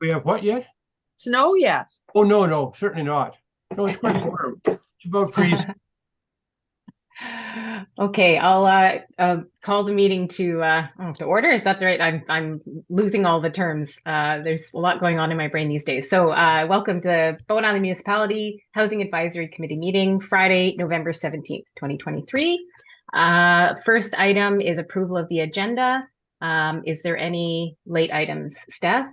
We have what yet? Snow yet? Oh, no, no, certainly not. No, it's quite warm. It's about freezing. Okay, I'll call the meeting to order. Is that right? I'm losing all the terms. There's a lot going on in my brain these days. So welcome to Bowen Island Municipality Housing Advisory Committee meeting, Friday, November 17th, 2023. First item is approval of the agenda. Is there any late items, Steph?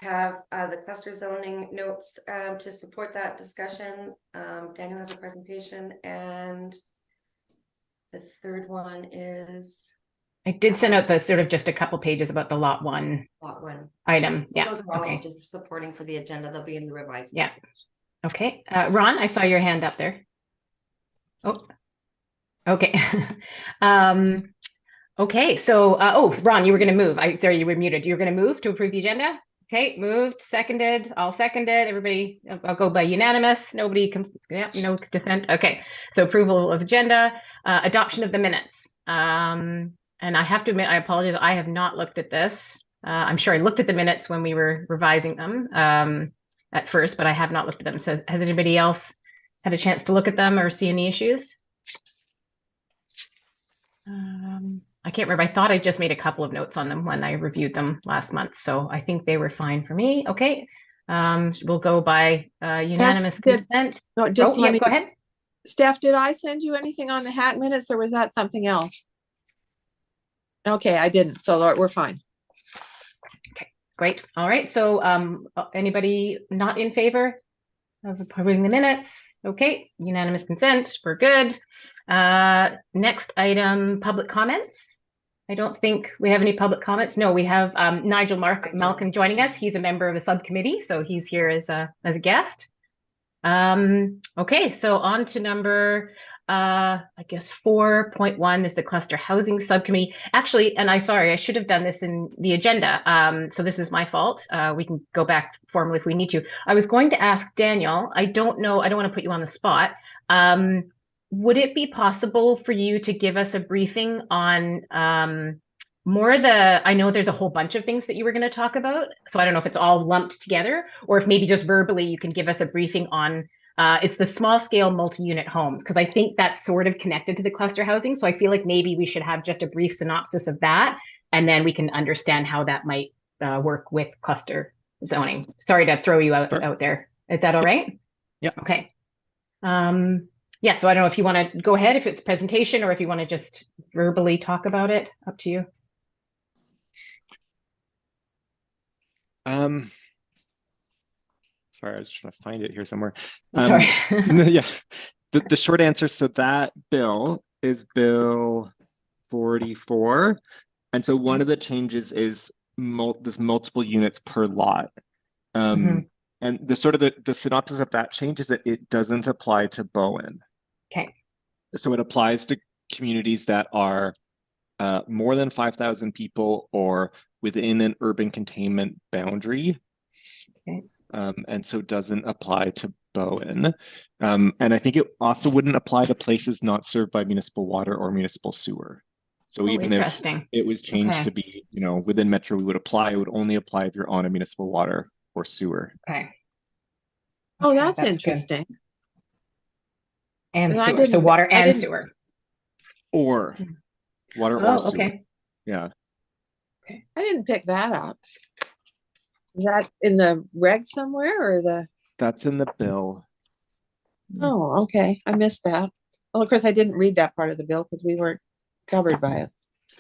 Have the cluster zoning notes to support that discussion. Daniel has a presentation, and the third one is I did send out the sort of just a couple pages about the lot one item. Yeah, yeah. Those are all okay. just supporting for the agenda. They'll be in the revised Yeah. package. Okay. Ron, I saw your hand up there. Oh, okay. Okay. So, oh, Ron, you were going to move. Sorry, you were muted. You were going to move to approve the agenda. Okay. Moved, seconded, all seconded. Everybody, I'll go by unanimous. Nobody, yeah, no dissent. Okay. So approval of agenda, adoption of the minutes. And I have to admit, I apologize. I have not looked at this. I'm sure I looked at the minutes when we were revising them at first, but I have not looked at them. So has anybody else had a chance to look at them or see any issues? I can't remember. I thought I just made a couple of notes on them when I reviewed them last month. So I think they were fine for me. Okay. We'll go by unanimous consent. No, just go ahead. Steph, did I send you anything on the HAC minutes, or was that something else? Okay, I didn't. So we're fine. Okay, great. All right. So anybody not in favor of approving the minutes? Okay, unanimous consent. We're good. Next item, public comments. I don't think we have any public comments. No, we have Nigel Malkin joining us. He's a member of the subcommittee, so he's here as a guest. Okay, so on to number I guess 4.1 is the cluster housing subcommittee. Actually, and I should have done this in the agenda. So this is my fault. We can go back formally if we need to. I was going to ask Daniel, I don't know, I don't want to put you on the spot. Would it be possible for you to give us a briefing on I know there's a whole bunch of things that you were going to talk about. So I don't know if it's all lumped together or if maybe just verbally you can give us a briefing on it's the small scale multi-unit homes, because I think that's sort of connected to the cluster housing. So I feel like maybe we should have just a brief synopsis of that, and then we can understand how that might work with cluster zoning. Sorry to throw you out there. Is that all right? Yeah. Okay. Yeah, so I don't know if you want to go ahead, if it's presentation, or if you want to just verbally talk about it. Up to you. Sorry, I was trying to find it here somewhere. Sorry. Yeah, the short answer, so that bill is Bill 44. And so one of the changes is there's multiple units per lot. And the sort of the synopsis of that change is that it doesn't apply to Bowen. Okay. So it applies to communities that are more than 5,000 people or within an urban containment boundary. Okay. And so it doesn't apply to Bowen. And I think it also wouldn't apply to places not served by municipal water or municipal sewer. So even if it was changed to be, within Metro, it would only apply if you're on a municipal water or sewer. Okay. Oh, that's interesting. Good. And sewer, so water and sewer. Or water or sewer. Okay. Yeah. Okay. I didn't pick that up. Is that in the reg somewhere or That's in the bill. Oh, okay. I missed that. Well, of course, I didn't read that part of the bill because we weren't covered by it.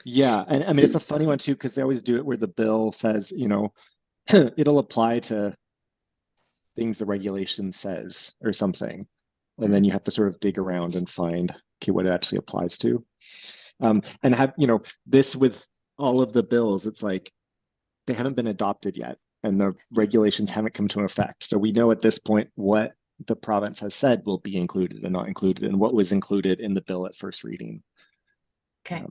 Yeah, and I mean, it's a funny one too, because they always do it where the bill says, it'll apply to things the regulation says or something. And then you have to sort of dig around and find, okay, what it actually applies to. And have, this with all of the bills, it's like they haven't been adopted yet and the regulations haven't come to effect. So we know at this point what the province has said will be included and not included and what was included in the bill at first reading. Okay.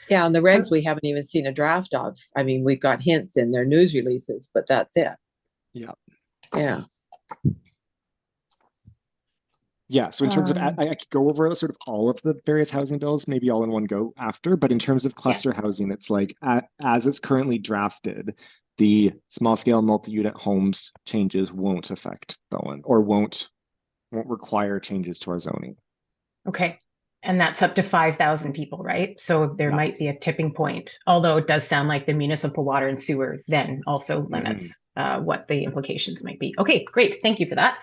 Yeah, on the regs, we haven't even seen a draft of. I mean, we've got hints in their news releases, but that's it. Yeah. Yeah. Yeah, so in terms of, I could go over sort of all of the various housing bills, maybe all in one go after, but in terms of cluster housing, it's like, as it's currently drafted, the small scale multi-unit homes changes won't affect Bowen, or won't require changes to our zoning. Okay. And that's up to 5,000 people, right? So there Yeah. might be a tipping point, although it does sound like the municipal water and sewer then also limits what the implications might be. Okay, great. Thank you for that.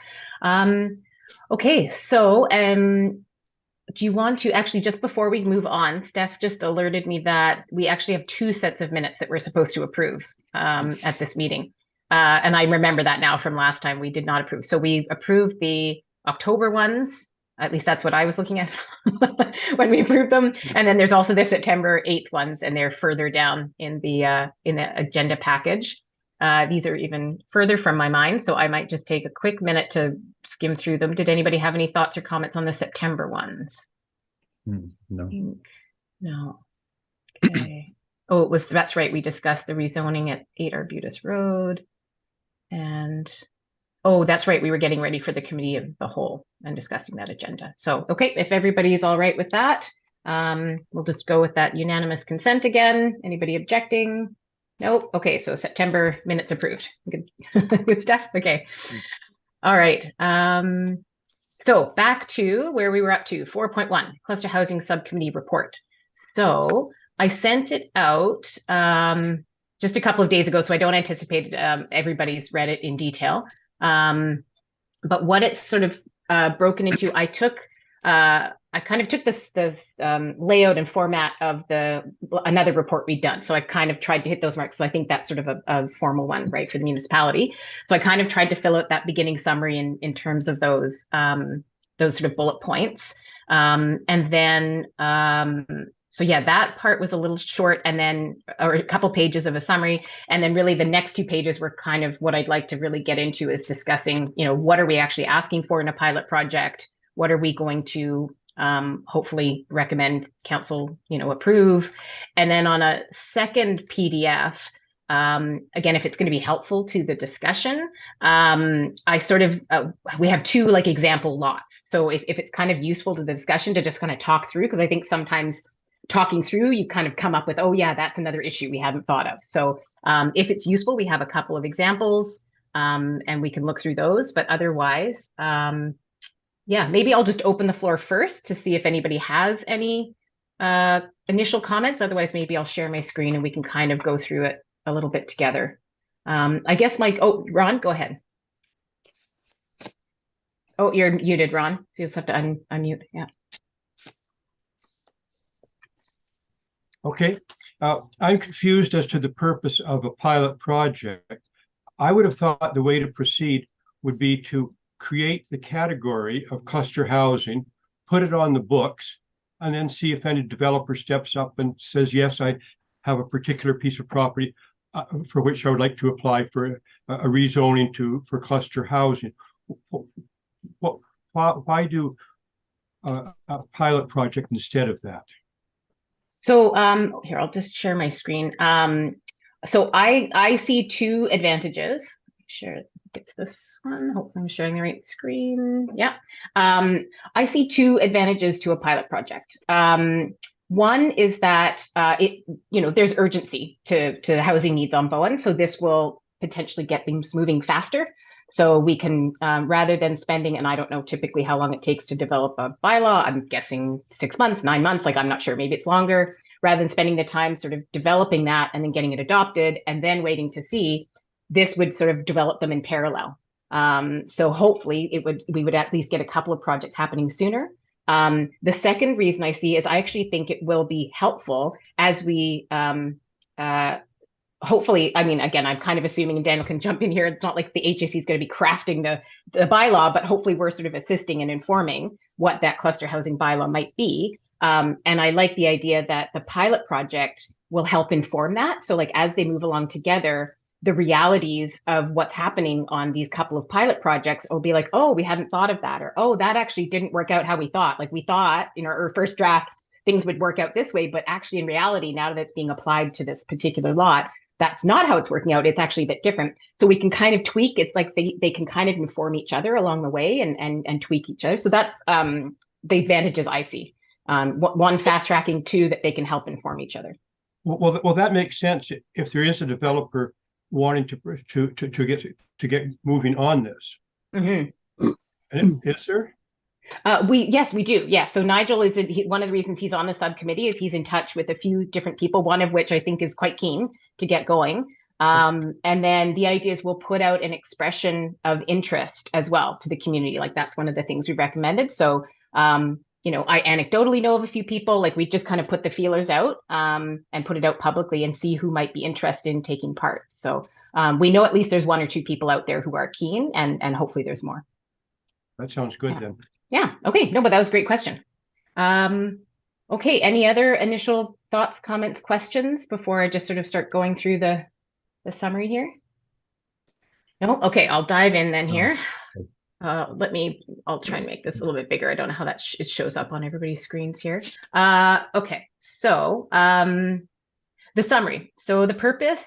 Okay, so do you want to actually, just before we move on, Steph just alerted me that we actually have 2 sets of minutes that we're supposed to approve at this meeting. And I remember that now from last time we did not approve. So we approved the October ones. At least that's what I was looking at when we approved them. And then there's also the September 8th ones, and they're further down in the agenda package. These are even further from my mind, so I might just take a quick minute to skim through them. Did anybody have any thoughts or comments on the September ones? No. No. Okay. Oh, that's right. We discussed the rezoning at 8 Arbutus Road. And oh, that's right. We were getting ready for the committee of the whole and discussing that agenda. So, okay, if everybody's all right with that, we'll just go with that unanimous consent again. Anybody objecting? Nope. Okay, so September minutes approved. Good, good stuff. Okay. All right. So back to where we were up to, 4.1, Cluster Housing Subcommittee Report. So I sent it out just a couple of days ago, so I don't anticipate everybody's read it in detail. But what it's sort of broken into, I kind of took the layout and format of another report we'd done. So I kind of tried to hit those marks. So I think that's sort of a formal one, right, for the municipality. So I kind of tried to fill out that beginning summary in terms of those sort of bullet points. And then, so yeah, that part was a little short, and then, or a couple pages of a summary. And then really the next 2 pages were kind of what I'd like to really get into, is discussing, what are we actually asking for in a pilot project? What are we going to hopefully recommend council, approve? And then on a second PDF, again, if it's going to be helpful to the discussion, I sort of, we have 2 like example lots. So if it's kind of useful to the discussion to just kind of talk through, because I think sometimes talking through, you kind of come up with, oh yeah, that's another issue we hadn't thought of. So if it's useful, we have a couple of examples and we can look through those, but otherwise, yeah, maybe I'll just open the floor first to see if anybody has any initial comments. Otherwise, maybe I'll share my screen and we can kind of go through it a little bit together. I guess Ron, go ahead. Oh, you're muted, Ron. So you just have to unmute. Yeah. Okay, I'm confused as to the purpose of a pilot project. I would have thought the way to proceed would be to create the category of cluster housing, put it on the books, and then see if any developer steps up and says, yes, I have a particular piece of property for which I would like to apply for a rezoning for cluster housing. Why do a pilot project instead of that? So here, I'll just share my screen. So I see 2 advantages. Share it's this one. Hopefully I'm sharing the right screen. Yeah. I see 2 advantages to a pilot project. One is that there's urgency to housing needs on Bowen. So this will potentially get things moving faster. So we can, rather than spending, and I don't know typically how long it takes to develop a bylaw, I'm guessing 6 months, 9 months, like I'm not sure, maybe it's longer, rather than spending the time sort of developing that and then getting it adopted and then waiting to see, this would sort of develop them in parallel. So hopefully we would at least get a couple of projects happening sooner. The second reason I see is I actually think it will be helpful as we, hopefully, I mean, again, I'm kind of assuming, and Daniel can jump in here, it's not like the HAC is going to be crafting the bylaw, but hopefully we're sort of assisting and informing what that cluster housing bylaw might be. And I like the idea that the pilot project will help inform that. So like as they move along together, the realities of what's happening on these couple of pilot projects will be like, oh, we hadn't thought of that, or oh, that actually didn't work out how we thought. Like we thought in our first draft, things would work out this way, but actually in reality, now that it's being applied to this particular lot, that's not how it's working out. It's actually a bit different. So we can kind of tweak. It's like they can kind of inform each other along the way and tweak each other. So that's the advantages I see. One, fast tracking, two, that they can help inform each other. Well, that makes sense if there is a developer wanting to get moving on this. Mm-hmm. And is there? Yes, we do. Yeah. So Nigel is one of the reasons he's on the subcommittee is he's in touch with a few different people, one of which I think is quite keen to get going. And then the idea is we'll put out an expression of interest as well to the community. Like that's one of the things we recommended. So, you know, I anecdotally know of a few people, like we just kind of put the feelers out and put it out publicly and see who might be interested in taking part. So we know at least there's one or two people out there who are keen, and hopefully there's more. That sounds good then. Yeah. Okay. No, but that was a great question. Okay. Any other initial thoughts, comments, questions before I just sort of start going through the summary here? No. Okay. I'll dive in then here. I'll try and make this a little bit bigger. I don't know how that it shows up on everybody's screens here. Okay. So, the summary. So the purpose,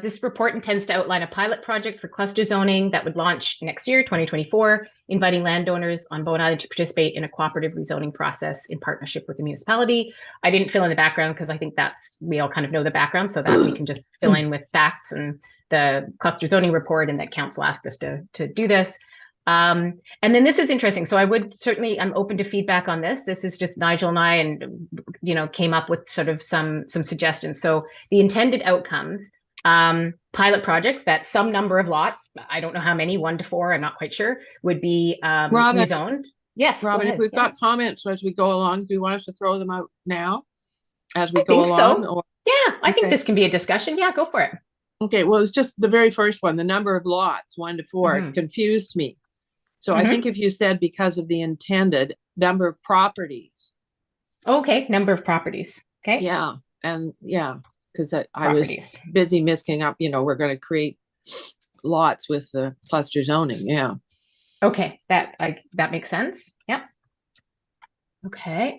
this report intends to outline a pilot project for cluster zoning that would launch next year, 2024, inviting landowners on Bowen Island to participate in a cooperative rezoning process in partnership with the municipality. I didn't fill in the background because I think we all kind of know the background, so that we can just fill in with facts and the cluster zoning report, and that council asked us to do this. And then this is interesting. So I'm open to feedback on this. This is just Nigel and I, and, you know, came up with sort of some suggestions. So the intended outcomes, pilot projects that some number of lots, I don't know how many, 1 to 4, I'm not quite sure, would be rezoned. Yes, Robin, if we've got comments as we go along, do you want us to throw them out now as we go along? So. Yeah, I think this can be a discussion. Yeah, go for it. Okay, well, it's just the very first one, the number of lots, 1 to 4, confused me. So I think if you said because of the intended number of properties. Okay, number of properties. Okay. Yeah, and yeah, because I was busy misking up, you know, we're going to create lots with the cluster zoning. Yeah. Okay, that makes sense. Yeah. Okay.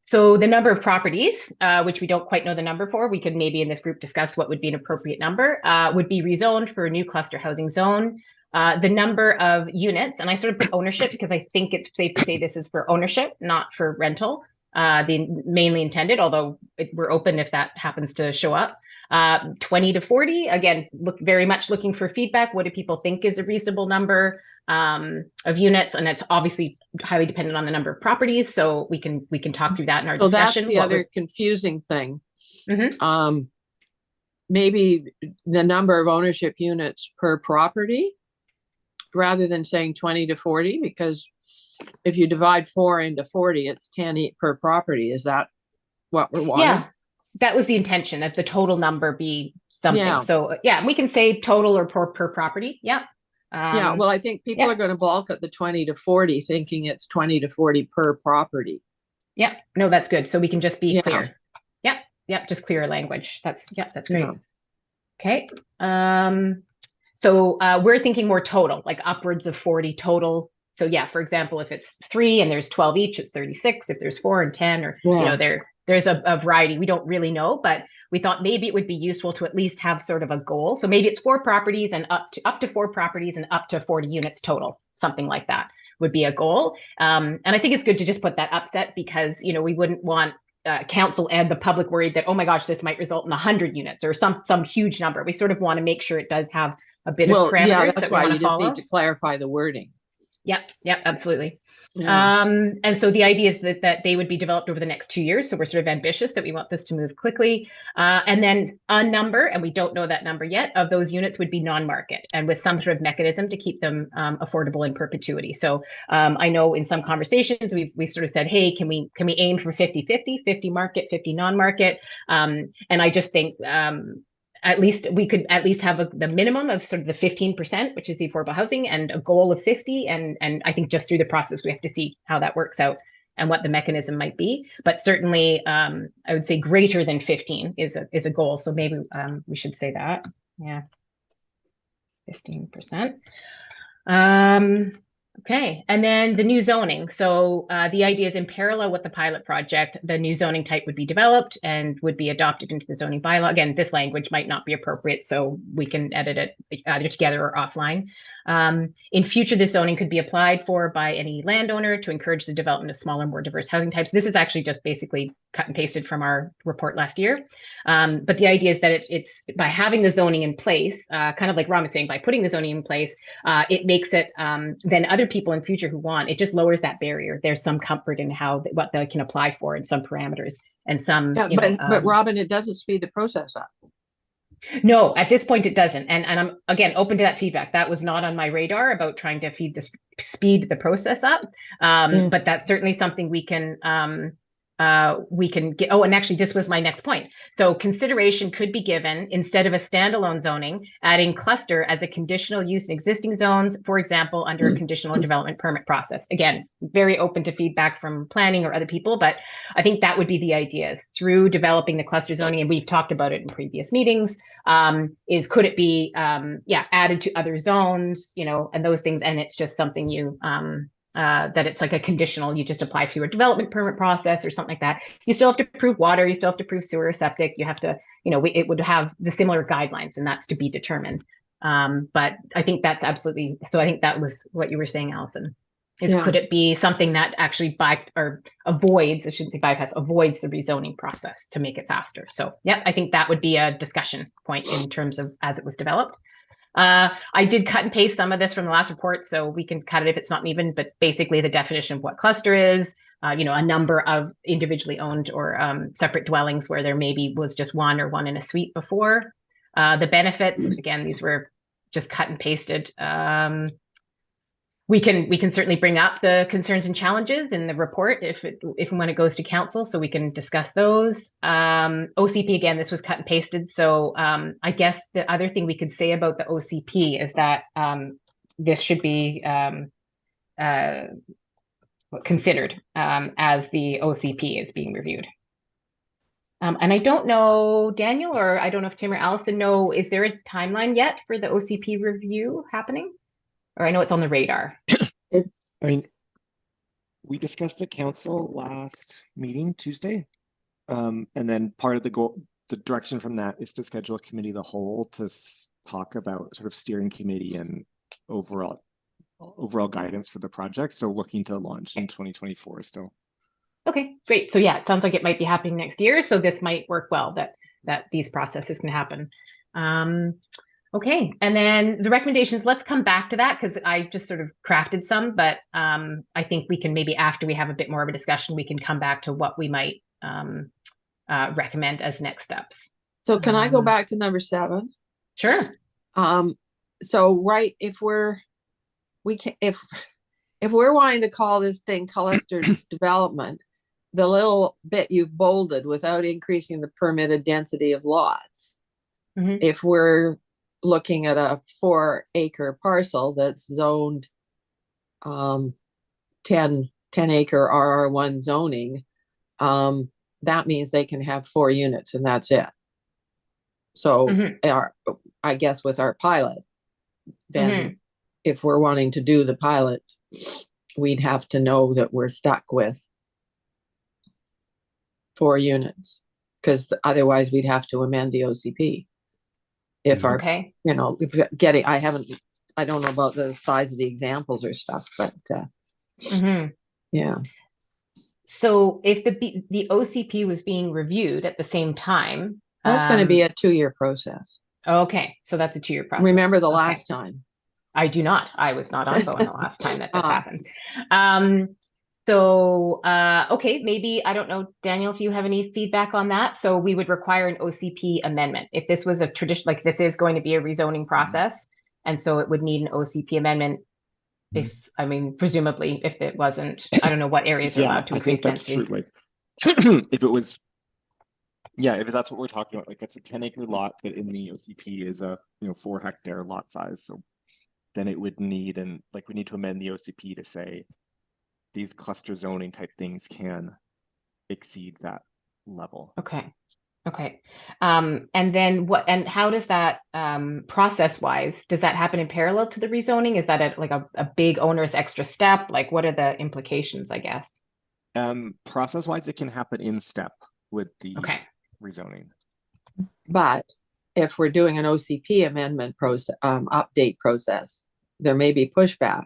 So the number of properties, which we don't quite know the number for, we could maybe in this group discuss what would be an appropriate number, would be rezoned for a new cluster housing zone. The number of units, and I sort of put ownership because I think it's safe to say this is for ownership, not for rental, mainly intended, although we're open if that happens to show up. 20 to 40, again, very much looking for feedback. What do people think is a reasonable number of units? And it's obviously highly dependent on the number of properties. So we can talk through that in our discussion. So that's the other confusing thing. Maybe the number of ownership units per property, rather than saying 20 to 40, because if you divide 4 into 40, it's 10 per property. Is that what we're wanting? Yeah, that was the intention, that the total number be something. Yeah. So yeah, we can say total or per property. Yeah. Yeah, well, I think people are going to balk at the 20 to 40, thinking it's 20 to 40 per property. Yeah, no, that's good. So we can just be clear. Yep, just clear language. That's great. Yeah. Okay. So we're thinking more total, like upwards of 40 total. So yeah, for example, if it's 3 and there's 12 each, it's 36. If there's 4 and 10, or you know, there's a variety. We don't really know, but we thought maybe it would be useful to at least have sort of a goal. So maybe it's 4 properties and up to 4 properties and up to 40 units total, something like that would be a goal. And I think it's good to just put that upset, because, you know, we wouldn't want council and the public worried that, oh my gosh, this might result in 100 units or some huge number. We sort of want to make sure it does have a bit of parameters. Yeah, that's why you just need to clarify the wording. Yep, absolutely. Yeah. And so the idea is that they would be developed over the next 2 years. So we're sort of ambitious that we want this to move quickly. And then a number, and we don't know that number yet, of those units would be non-market and with some sort of mechanism to keep them affordable in perpetuity. So I know in some conversations we sort of said, hey, can we aim for 50-50, 50 market, 50 non-market? And I just think at least we could at least have the minimum of sort of the 15%, which is the affordable housing, and a goal of 50. And I think just through the process, we have to see how that works out and what the mechanism might be. But certainly, I would say greater than 15 is a goal. So maybe we should say that. Yeah, 15%. Okay, and then the new zoning. So the idea is in parallel with the pilot project, the new zoning type would be developed and would be adopted into the zoning bylaw. Again, this language might not be appropriate, so we can edit it either together or offline. In future, this zoning could be applied for by any landowner to encourage the development of smaller, more diverse housing types. This is actually just basically cut and pasted from our report last year. But the idea is that it's by having the zoning in place, kind of like Ron was saying, by putting the zoning in place, it makes it then other people in future who want, it just lowers that barrier. There's some comfort in what they can apply for and some parameters and some, Yeah, but Robin, it doesn't speed the process up. No, at this point it doesn't. And I'm again open to that feedback. That was not on my radar about trying to speed the process up. But that's certainly something we can get. Oh, and actually this was my next point. So consideration could be given instead of a standalone zoning, adding cluster as a conditional use in existing zones, for example, under a conditional development permit process. Again, very open to feedback from planning or other people, but I think that would be the idea is through developing the cluster zoning, and we've talked about it in previous meetings, is could it be added to other zones, and those things, and it's just something you that it's like a conditional, you just apply through a development permit process or something like that. You still have to prove water, you still have to prove sewer, septic, you have to, it would have the similar guidelines, and that's to be determined. But I think that's absolutely, so I think that was what you were saying, Allison. Could it be something that actually avoids the rezoning process to make it faster? So yeah, I think that would be a discussion point in terms of as it was developed. I did cut and paste some of this from the last report, so we can cut it if it's not even, but basically the definition of what cluster is, a number of individually owned or separate dwellings where there maybe was just one or one in a suite before. The benefits, again, these were just cut and pasted. We can certainly bring up the concerns and challenges in the report if and when it goes to council, so we can discuss those. OCP, again, this was cut and pasted. So I guess the other thing we could say about the OCP is that this should be considered as the OCP is being reviewed. And I don't know, Daniel, or I don't know if Tim or Allison know, is there a timeline yet for the OCP review happening? Or I know it's on the radar. We discussed at council last meeting Tuesday, and then part of the direction from that is to schedule a committee of the whole to talk about sort of steering committee and overall guidance for the project. So looking to launch in 2024 still. Okay, great. So yeah, it sounds like it might be happening next year. So this might work well that these processes can happen. Okay, and then the recommendations, let's come back to that because I just sort of crafted some, but I think we can maybe after we have a bit more of a discussion, we can come back to what we might recommend as next steps. So can I go back to number 7? Sure. So if we're wanting to call this thing cluster development, the little bit you've bolded without increasing the permitted density of lots, if we're looking at a 4-acre parcel that's zoned 10 acre RR1 zoning, that means they can have 4 units and that's it. So I guess with our pilot, then if we're wanting to do the pilot, we'd have to know that we're stuck with 4 units, because otherwise we'd have to amend the OCP. If our, I don't know about the size of the examples or stuff, but yeah. So if the OCP was being reviewed at the same time, that's going to be a 2-year process. Okay, so that's a 2-year process. Remember the last time? I do not. I was not on phone the last time that this happened. Okay, maybe, I don't know, Daniel, if you have any feedback on that. So we would require an OCP amendment. If this was a tradition, like this is going to be a rezoning process, and so it would need an OCP amendment. Presumably, if it wasn't, I don't know what areas are allowed to increase density. I think that's true. Like, if it was, if that's what we're talking about, like it's a 10-acre lot that in the OCP is a 4-hectare lot size. So then it would need, we need to amend the OCP to say these cluster zoning type things can exceed that level. Okay. Okay. And then how does that, process wise, does that happen in parallel to the rezoning? Is that a big onerous extra step? Like, what are the implications, I guess? Process-wise, it can happen in step with the Okay. rezoning. But if we're doing an OCP amendment process, update process, there may be pushback.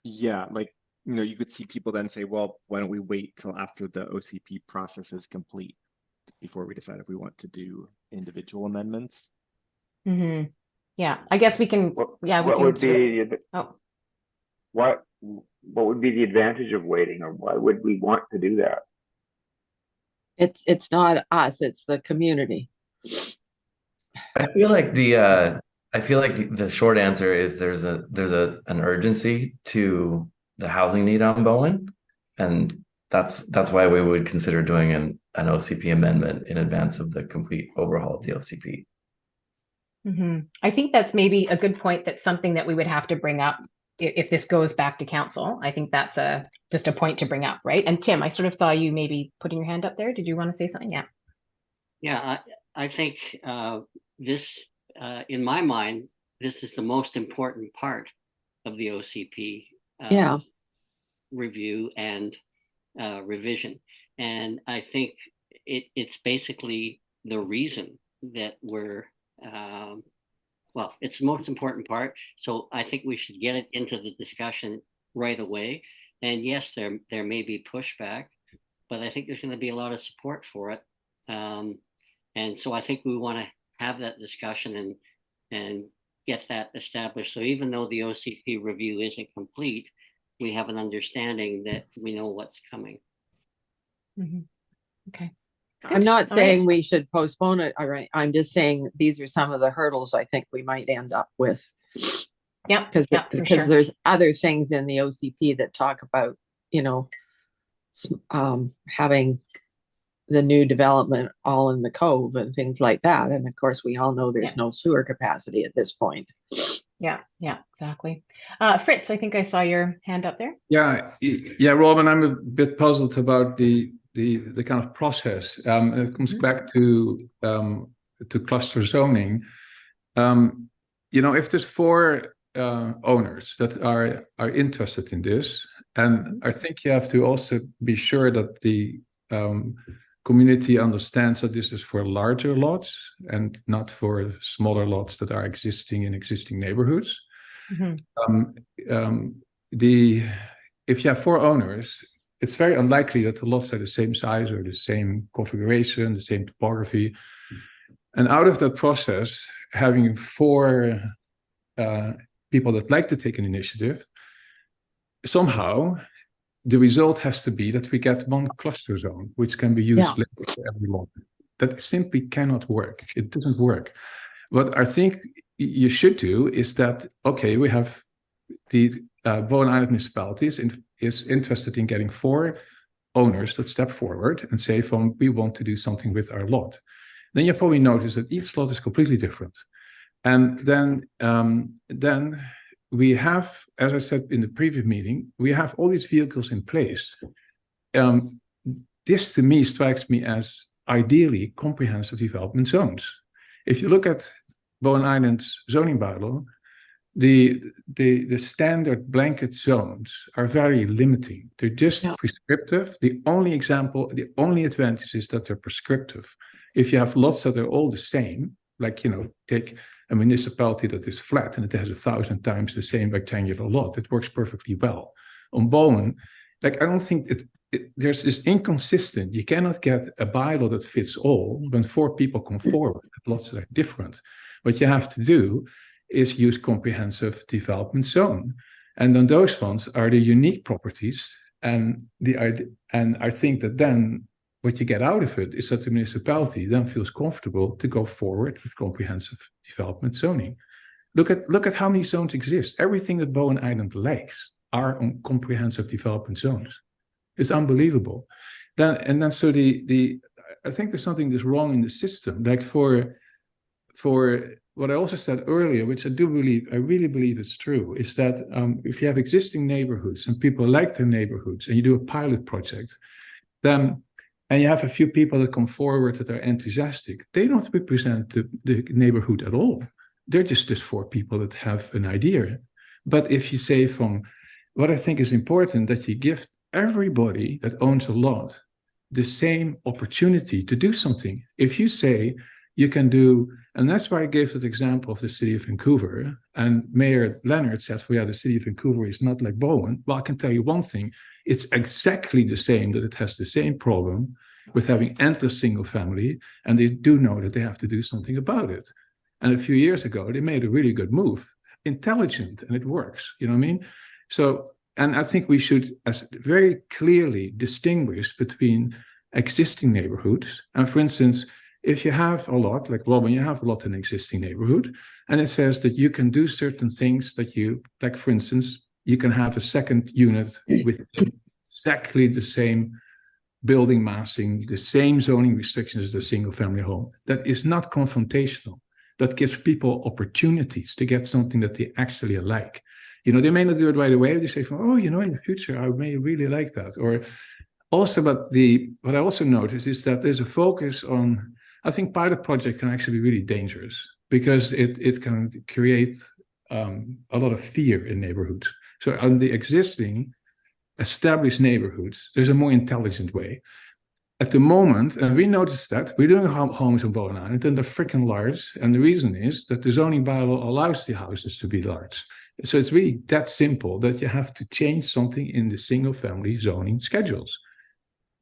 Yeah, like, you know, you could see people then say, well, why don't we wait till after the OCP process is complete before we decide if we want to do individual amendments? Mm-hmm. Yeah, I guess we can, yeah, we What can. would be, Oh, what would be the advantage of waiting, or why would we want to do that? It's not us, it's the community. I feel like the short answer is there's an urgency to the housing need on Bowen, and that's why we would consider doing an OCP amendment in advance of the complete overhaul of the OCP. mm-hmm. I think that's maybe a good point. That's something that we would have to bring up if this goes back to council. I think that's just a point to bring up, right? And Tim, I sort of saw you maybe putting your hand up there. Did you want to say something? Yeah. Yeah, I think this, in my mind, this is the most important part of the OCP Yeah. review and revision. And I think it's basically the reason that we're, well, it's the most important part. So I think we should get it into the discussion right away. And yes, there may be pushback, but I think there's going to be a lot of support for it. And so I think we want to have that discussion and get that established. So even though the OCP review isn't complete, we have an understanding that we know what's coming. Mm-hmm. Okay. I'm not All saying right. we should postpone it. All right. I'm just saying these are some of the hurdles I think we might end up with. Yeah. Because Yeah, for sure. there's other things in the OCP that talk about, you know, having the new development all in the cove and things like that. And of course, we all know there's no sewer capacity at this point. Yeah, exactly. Fritz, I think I saw your hand up there. Yeah, Robin, I'm a bit puzzled about the kind of process. It comes back to cluster zoning. You know, if there's 4 owners that are interested in this, and I think you have to also be sure that the community understands that this is for larger lots and not for smaller lots that are existing in existing neighborhoods. Mm-hmm. If you have 4 owners, it's very unlikely that the lots are the same size or the same configuration, the same topography. And out of that process, having 4 people that like to take an initiative, somehow the result has to be that we get one cluster zone, which can be used later for every lot. That simply cannot work. It doesn't work. What I think you should do is that, okay, we have the Bowen Island municipality is interested in getting 4 owners that step forward and say, we want to do something with our lot. Then you probably notice that each lot is completely different. And then we have, as I said in the previous meeting, we have all these vehicles in place. This to me strikes me as ideally comprehensive development zones. If you look at Bowen Island's zoning bylaw, the standard blanket zones are very limiting. They're just prescriptive. The only advantage is that they're prescriptive. If you have lots that are all the same, like, you know, take a municipality that is flat and it has 1,000 times the same rectangular lot, it works perfectly well. On Bowen, like, I don't think there's this inconsistent. You cannot get a bylaw that fits all when 4 people come forward with lots that are different. What you have to do is use comprehensive development zone. And then those ones are the unique properties. And I think that then what you get out of it is that the municipality then feels comfortable to go forward with comprehensive development zoning. Look at how many zones exist. Everything that Bowen Island lacks are on comprehensive development zones. It's unbelievable. So I think there's something that's wrong in the system. Like for what I also said earlier, which I really believe is true, is that if you have existing neighborhoods and people like their neighborhoods and you do a pilot project, then and you have a few people that come forward that are enthusiastic, they don't represent the neighborhood at all. They're just 4 people that have an idea. But if you say from what I think is important, that you give everybody that owns a lot the same opportunity to do something. If you say you can do, and that's why I gave that example of the city of Vancouver, and Mayor Leonard said, well, yeah, the city of Vancouver is not like Bowen. Well, I can tell you one thing, it's exactly the same, that it has the same problem with having endless single family, and they do know that they have to do something about it. And a few years ago, they made a really good move, intelligent, and it works, you know what I mean? So, and I think we should very clearly distinguish between existing neighborhoods. And for instance, if you have a lot, like Robin, you have a lot in existing neighborhood, and it says that you can do certain things that you, like for instance, you can have a second unit with exactly the same building massing, the same zoning restrictions as the single family home. That is not confrontational. That gives people opportunities to get something that they actually like. You know, they may not do it right away. They say, oh, you know, in the future, I may really like that. Or also, but what I also noticed is that there's a focus on, I think pilot project can actually be really dangerous because it can create a lot of fear in neighborhoods. So on the existing established neighborhoods, there's a more intelligent way. At the moment, and we noticed that, we're doing homes on Bowen Island, and they're freaking large. And the reason is that the zoning bylaw allows the houses to be large. So it's really that simple that you have to change something in the single family zoning schedules.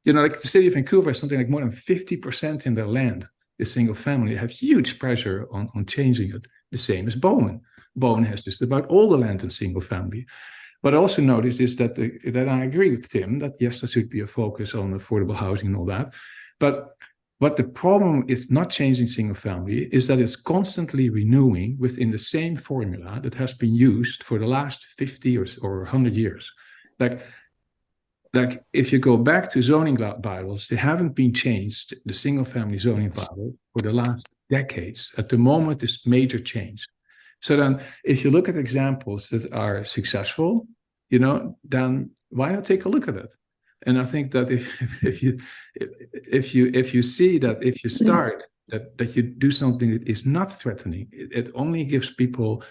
You know, like the city of Vancouver has something like more than 50% in their land is single family. They have huge pressure on changing it. The same as Bowen. Bowen has just about all the land in single family. What I also noticed is that I agree with Tim that yes, there should be a focus on affordable housing and all that. But what the problem is not changing single family is that it's constantly renewing within the same formula that has been used for the last 50 or 100 years. Like if you go back to zoning bylaws, they haven't been changed, the single family zoning bylaw, for the last decades. At the moment, this major change. So then if you look at examples that are successful, you know, then why not take a look at it? And I think that if you see that if you start that you do something that is not threatening, it only gives people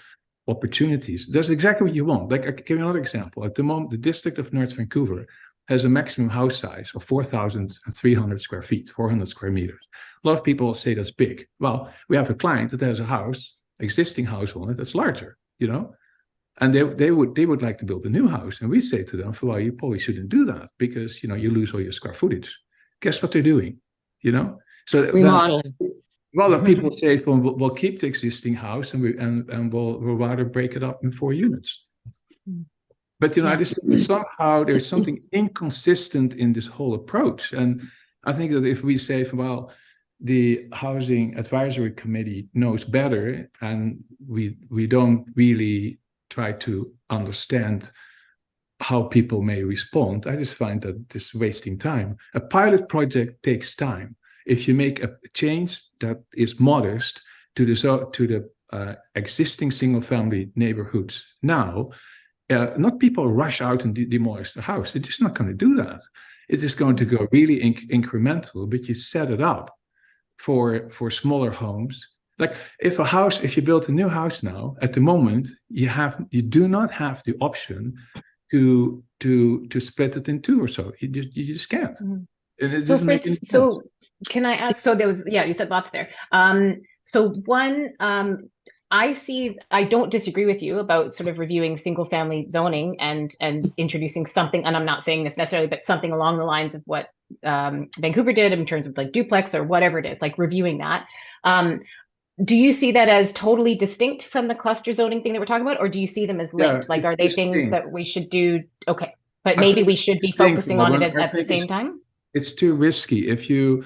opportunities. That's exactly what you want. Like, I'll give you another example. At the moment, the district of North Vancouver has a maximum house size of 4,300 square feet, 400 square meters. A lot of people say that's big. Well, we have a client that has a house, existing house on it, that's larger, you know? And they would like to build a new house. And we say to them, well, you probably shouldn't do that because, you know, you lose all your square footage. Guess what they're doing, you know? So Remodeling. Well, the people say, we'll keep the existing house and we'll rather break it up in 4 units. But, you know, somehow there's something inconsistent in this whole approach. And I think that if we say, well, the Housing Advisory Committee knows better, and we don't really try to understand how people may respond, I just find that this is wasting time. A pilot project takes time. If you make a change that is modest to the existing single-family neighborhoods now, not people rush out and demolish the house. It's just not going to do that. It is going to go really incremental, but you set it up for smaller homes. Like if you build a new house now, at the moment, you do not have the option to split it in 2 or so. You just can't. And it So doesn't make any sense. so can I ask, so there was, yeah, you said lots there. So one, I don't disagree with you about sort of reviewing single family zoning and introducing something, and I'm not saying this necessarily, but something along the lines of what Vancouver did in terms of like duplex or whatever it is, like reviewing that. Do you see that as totally distinct from the cluster zoning thing that we're talking about, or do you see them as linked? Yeah, like, are they things distinct. that we should do? Okay, but I maybe think we it's should be distinct, focusing on it Robin. at the same time? It's too risky. If you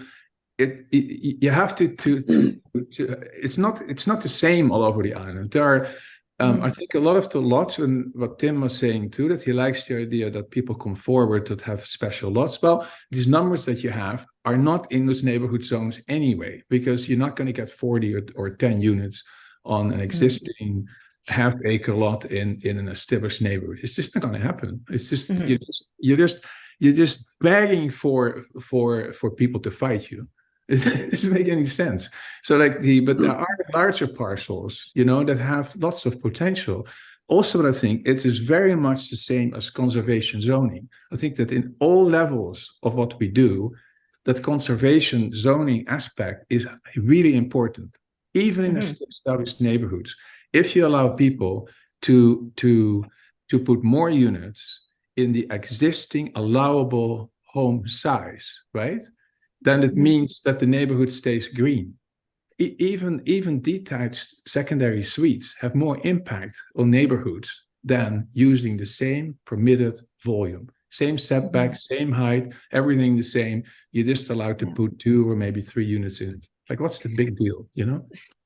have to it's not the same all over the island. There are I think a lot of the lots, and what Tim was saying too, that he likes the idea that people come forward that have special lots. Well, these numbers that you have are not in those neighborhood zones anyway, because you're not going to get 40 or 10 units on an existing half-acre lot in an established neighborhood. It's just not going to happen. It's just you're just begging for people to fight you. It doesn't make any sense. So but there are larger parcels, that have lots of potential. Also, I think it is very much the same as conservation zoning. I think that in all levels of what we do, that conservation zoning aspect is really important, even in established neighborhoods. If you allow people to put more units in the existing allowable home size, right? Then it means that the neighborhood stays green. Even detached secondary suites have more impact on neighborhoods than using the same permitted volume. Same setback, same height, everything the same. You're just allowed to put 2 or maybe 3 units in it. Like, what's the big deal,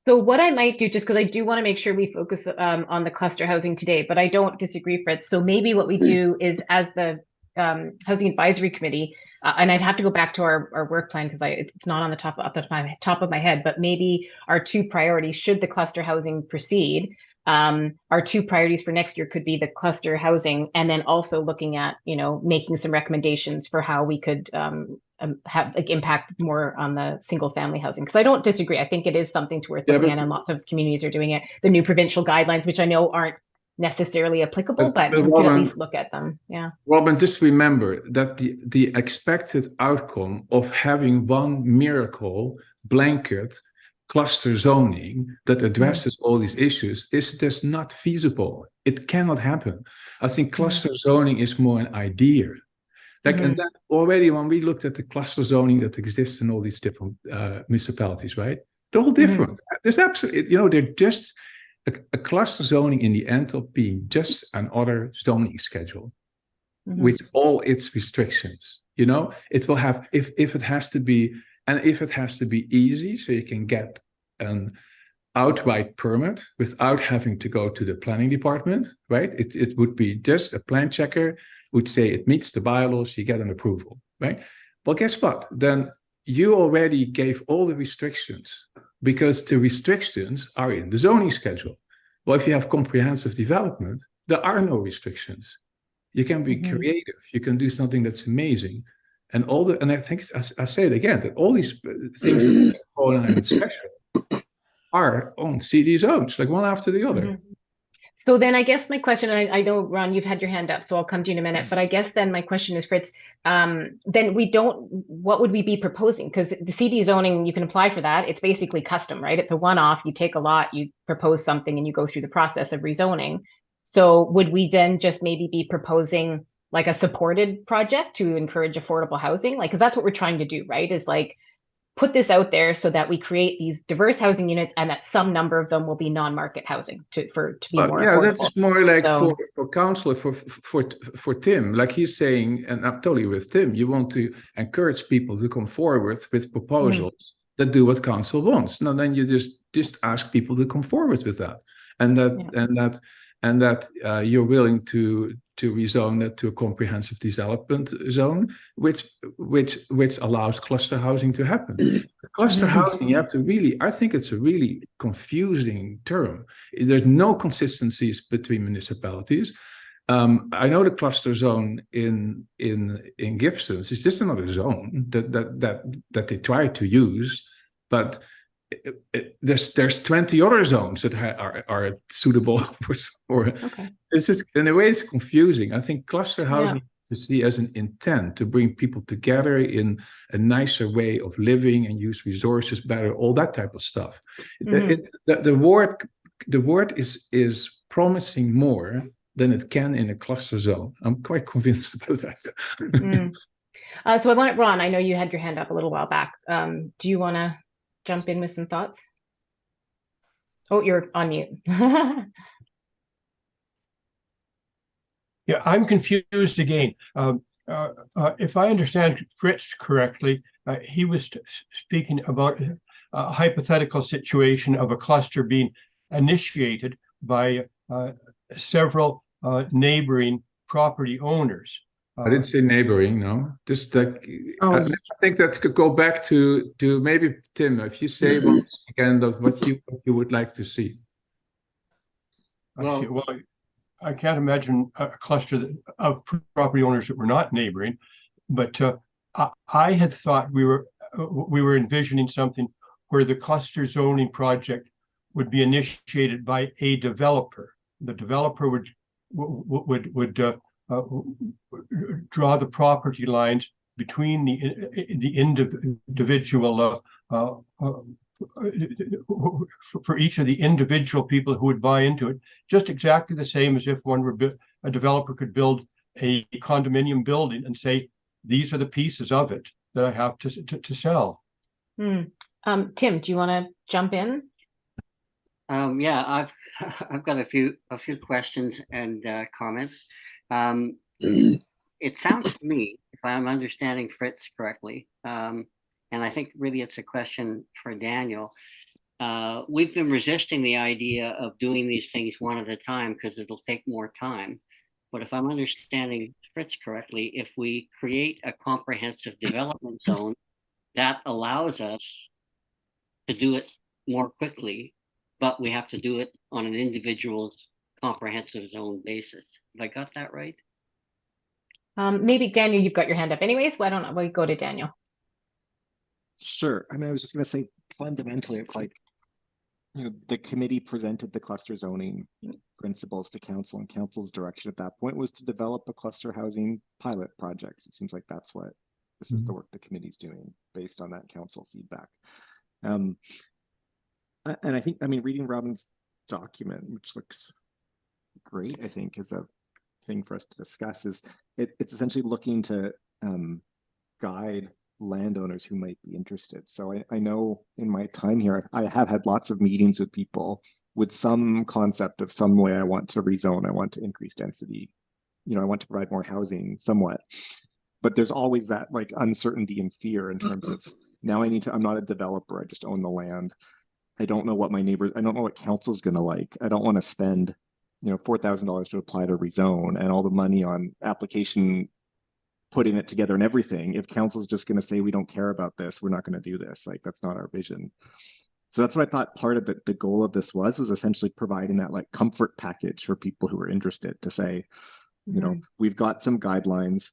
So what I might do, just because I do want to make sure we focus on the cluster housing today, but I don't disagree, Fritz. So maybe what we do is, as the Housing Advisory Committee, and I'd have to go back to our work plan because it's not on the top of my head, but maybe our 2 priorities, should the cluster housing proceed, our 2 priorities for next year could be the cluster housing, and then also looking at, making some recommendations for how we could have impact more on the single family housing. Because I don't disagree. I think it is something worth looking at, and lots of communities are doing it. The new provincial guidelines, which I know aren't necessarily applicable, but we could at least look at them. Yeah. Robin, just remember that the expected outcome of having one miracle blanket cluster zoning that addresses all these issues is just not feasible. It cannot happen. I think cluster zoning is more an idea. And that already, when we looked at the cluster zoning that exists in all these different municipalities, right? They're all different. There's absolutely, they're just a cluster zoning in the end of being just another zoning schedule with all its restrictions. It will have, if it has to be, and if it has to be easy, so you can get an outright permit without having to go to the planning department, right? It would be just a plan checker would say it meets the bylaws, you get an approval, right? Well, guess what? Then you already gave all the restrictions because the restrictions are in the zoning schedule. Well, if you have comprehensive development, there are no restrictions. You can be creative. You can do something that's amazing. And I think, I say it again, that all these things that special are on CD zones, like one after the other. So then I guess my question, and I know, Ron, you've had your hand up, so I'll come to you in a minute, but I guess then my question is, Fritz, then what would we be proposing? Because the CD zoning, you can apply for that. It's basically custom, right? It's a one-off. You take a lot, you propose something, and you go through the process of rezoning. So would we then just maybe be proposing like a supported project to encourage affordable housing? Like, because that's what we're trying to do, right? Is like, put this out there so that we create these diverse housing units, and that some number of them will be non-market housing to be more affordable. That's more like for council, for Tim, like he's saying, and I'm totally with Tim, you want to encourage people to come forward with proposals that do what council wants. Now then you just ask people to come forward with that, and that you're willing to rezone it to a comprehensive development zone, which allows cluster housing to happen. Cluster housing, you have to I think it's a really confusing term. There's no consistencies between municipalities. I know the cluster zone in Gibsons is just another zone that they try to use, but there's 20 other zones that are suitable for it's just, in a way, it's confusing. I think cluster housing to see as an intent to bring people together in a nicer way of living and use resources better, all that type of stuff. The word is promising more than it can in a cluster zone. I'm quite convinced about that. So I want Ron, I know you had your hand up a little while back. Do you want to jump in with some thoughts? Oh, you're on mute. Yeah, I'm confused again. If I understand Fritz correctly, he was speaking about a hypothetical situation of a cluster being initiated by several neighboring property owners. I didn't say neighboring, no. Just like I think that could go back to maybe Tim, if you say once again of what you would like to see. I can't imagine a cluster of property owners that were not neighboring. But I had thought we were envisioning something where the cluster zoning project would be initiated by a developer. The developer would draw the property lines between the individual for each of the individual people who would buy into it, just exactly the same as if a developer could build a condominium building and say, these are the pieces of it that I have to sell. Tim, do you want to jump in? Yeah, I've got a few questions and comments. It sounds to me, if I'm understanding Fritz correctly, and I think really it's a question for Daniel. We've been resisting the idea of doing these things one at a time because it'll take more time. But if I'm understanding Fritz correctly, if we create a comprehensive development zone, that allows us to do it more quickly, but we have to do it on an individual's comprehensive zone basis. Have I got that right? Maybe Daniel, you've got your hand up anyways. Why don't we go to Daniel? Sure. I mean, I was just going to say, fundamentally, it's like, you know, the committee presented the cluster zoning principles to council, and council's direction at that point was to develop a cluster housing pilot project. It seems like that's what this is the work the committee's doing based on that council feedback. And I think, I mean, reading Robin's document, which looks great, I think is a thing for us to discuss, is it's essentially looking to guide landowners who might be interested. So I know in my time here, I have had lots of meetings with people with some concept of some way I want to rezone, I want to increase density, you know, I want to provide more housing somewhat. But there's always that like uncertainty and fear in terms of, now I need to, I'm not a developer, I just own the land. I don't know what my neighbors, I don't know what council's gonna like. I don't want to spend, you know, $4,000 to apply to rezone and all the money on application, putting it together and everything. If council's just going to say, we don't care about this, we're not going to do this. Like, that's not our vision. So that's what I thought part of the goal of this was essentially providing that like comfort package for people who are interested to say, you know, we've got some guidelines.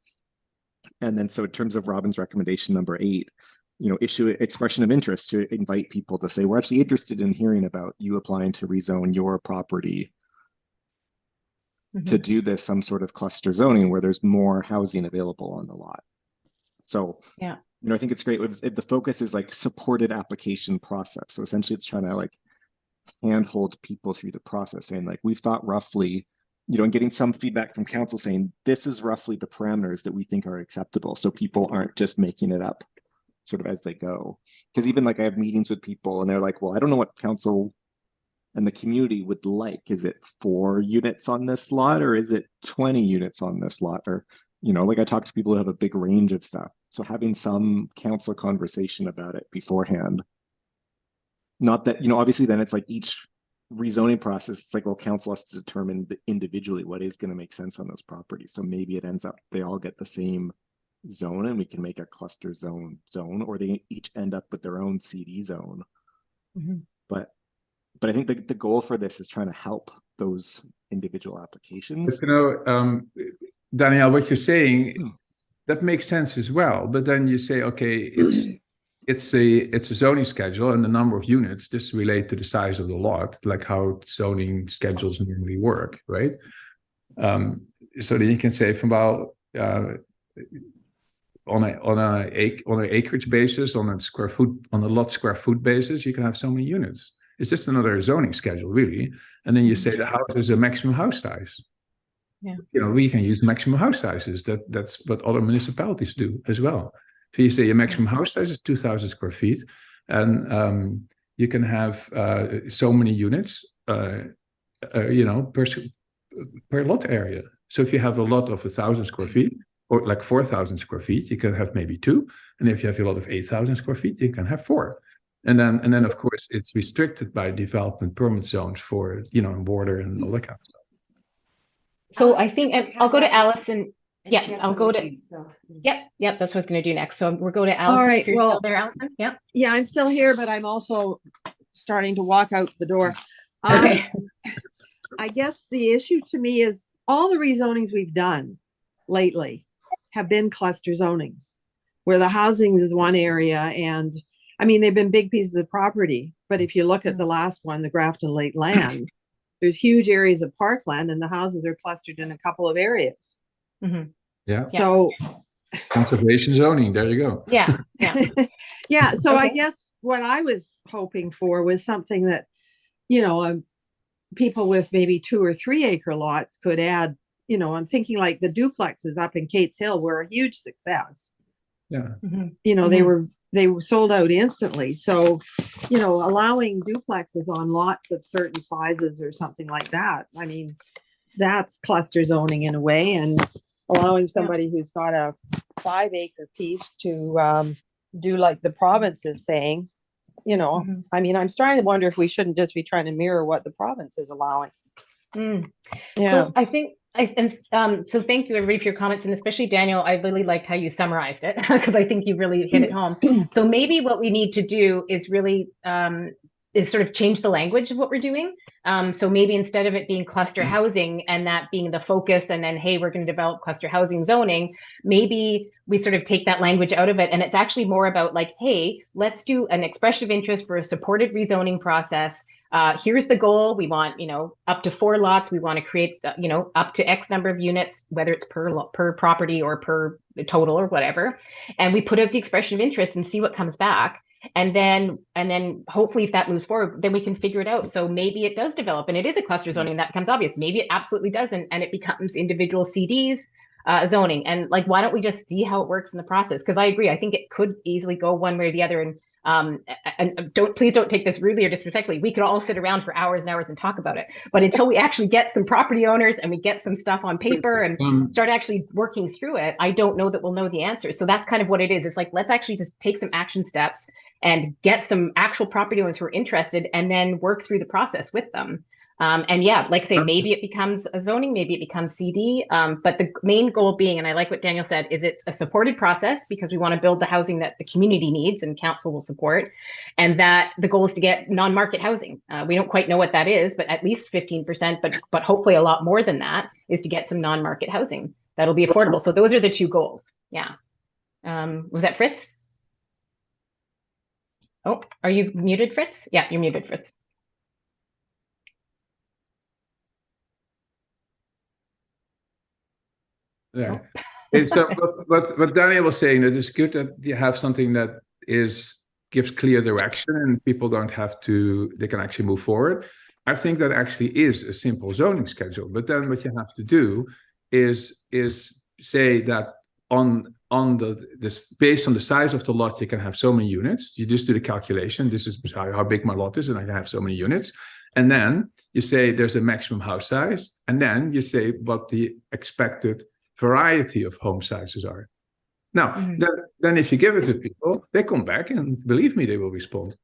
And then, so in terms of Robin's recommendation number 8, you know, issue expression of interest to invite people to say, we're actually interested in hearing about you applying to rezone your property to do this, some sort of cluster zoning where there's more housing available on the lot. So, yeah, you know, I think it's great if the focus is like supported application process. So essentially it's trying to like handhold people through the process, saying like, we've thought roughly, you know, and getting some feedback from council saying, this is roughly the parameters that we think are acceptable. So people aren't just making it up sort of as they go. Because even like I have meetings with people and they're like, well, I don't know what council and the community would like. Is it 4 units on this lot, or is it 20 units on this lot? Or, you know, like I talk to people who have a big range of stuff. So having some council conversation about it beforehand, not that, you know, obviously then it's like each rezoning process, it's like, well, council has to determine individually what is going to make sense on those properties. So maybe it ends up, they all get the same zone and we can make a cluster zone, or they each end up with their own CD zone. But I think the goal for this is trying to help those individual applications. But, you know, Danielle, what you're saying, that makes sense as well. But then you say, okay, it's a zoning schedule, and the number of units just relate to the size of the lot, like how zoning schedules normally work, right? So then you can say from about on an acreage basis, on a lot square foot basis, you can have so many units. It's just another zoning schedule, really. And then you say the house is a maximum house size. Yeah. You know, we can use maximum house sizes. That's what other municipalities do as well. So you say your maximum house size is 2,000 square feet, and you can have so many units, you know, per lot area. So if you have a lot of 1,000 square feet, or like 4,000 square feet, you can have maybe 2. And if you have a lot of 8,000 square feet, you can have 4. And then of course it's restricted by development permit zones for, you know, border and all that kind of stuff. So Allison, I think I'll go to Allison. Yeah, I'll go to. So. Yep, that's what I was going to do next. So we'll go to Allison. All right, You're well, still there, Allison? Yeah. Yeah, I'm still here, but I'm also starting to walk out the door. Okay. I guess the issue to me is all the rezonings we've done lately have been cluster zonings, where the housing is one area, and I mean, they've been big pieces of property. But if you look at the last one, the Grafton Lake lands, there's huge areas of parkland, and the houses are clustered in a couple of areas. Mhm. Yeah. So Conservation zoning. There you go. Yeah, yeah. yeah, so I Okay. guess what I was hoping for was something that, you know, people with maybe 2 or 3 acre lots could add. You know, I'm thinking like the duplexes up in Kate's Hill were a huge success. Yeah. Mhm. You know, Mhm. they were sold out instantly. So, you know, allowing duplexes on lots of certain sizes or something like that, I mean, that's cluster zoning in a way, and allowing somebody who's got a 5 acre piece to do like the province is saying, you know, Mhm. I mean, I'm starting to wonder if we shouldn't just be trying to mirror what the province is allowing. Mm. Yeah. So I think so thank you everybody for your comments, and especially Daniel, I really liked how you summarized it because I think you really hit it home. So maybe what we need to do is really is sort of change the language of what we're doing. So maybe instead of it being cluster housing and that being the focus, and then, hey, we're going to develop cluster housing zoning, maybe we sort of take that language out of it, and it's actually more about like, hey, let's do an expression of interest for a supported rezoning process. Here's the goal. We want, you know, up to 4 lots. We want to create, you know, up to X number of units, whether it's per property or per total or whatever. And we put out the expression of interest and see what comes back. And then hopefully if that moves forward, then we can figure it out. So maybe it does develop and it is a cluster zoning and that becomes obvious. Maybe it absolutely doesn't, and it becomes individual CDs zoning. And like, why don't we just see how it works in the process? Because I agree, I think it could easily go one way or the other. And please don't take this rudely or disrespectfully. We could all sit around for hours and hours and talk about it. But until we actually get some property owners and we get some stuff on paper and start actually working through it, I don't know that we'll know the answer. So that's kind of what it is. It's like, let's actually just take some action steps and get some actual property owners who are interested and then work through the process with them. And yeah, like I say, maybe it becomes a zoning, maybe it becomes CD. But the main goal being, and I like what Daniel said, is it's a supported process because we want to build the housing that the community needs and council will support. And that the goal is to get non-market housing. We don't quite know what that is, but at least 15%, but hopefully a lot more than that is to get some non-market housing that'll be affordable. So those are the 2 goals. Yeah. Was that Fritz? Oh, are you muted, Fritz? Yeah, you're muted, Fritz. Yeah. So what Daniel was saying, that it's good that you have something that gives clear direction and people don't have to, they can actually move forward. I think that actually is a simple zoning schedule. But then what you have to do is say that this based on the size of the lot, you can have so many units. You just do the calculation. This is how big my lot is, and I can have so many units. And then you say there's a maximum house size, and then you say what the expected variety of home sizes are. Now, then if you give it to people, they come back, and believe me, they will respond.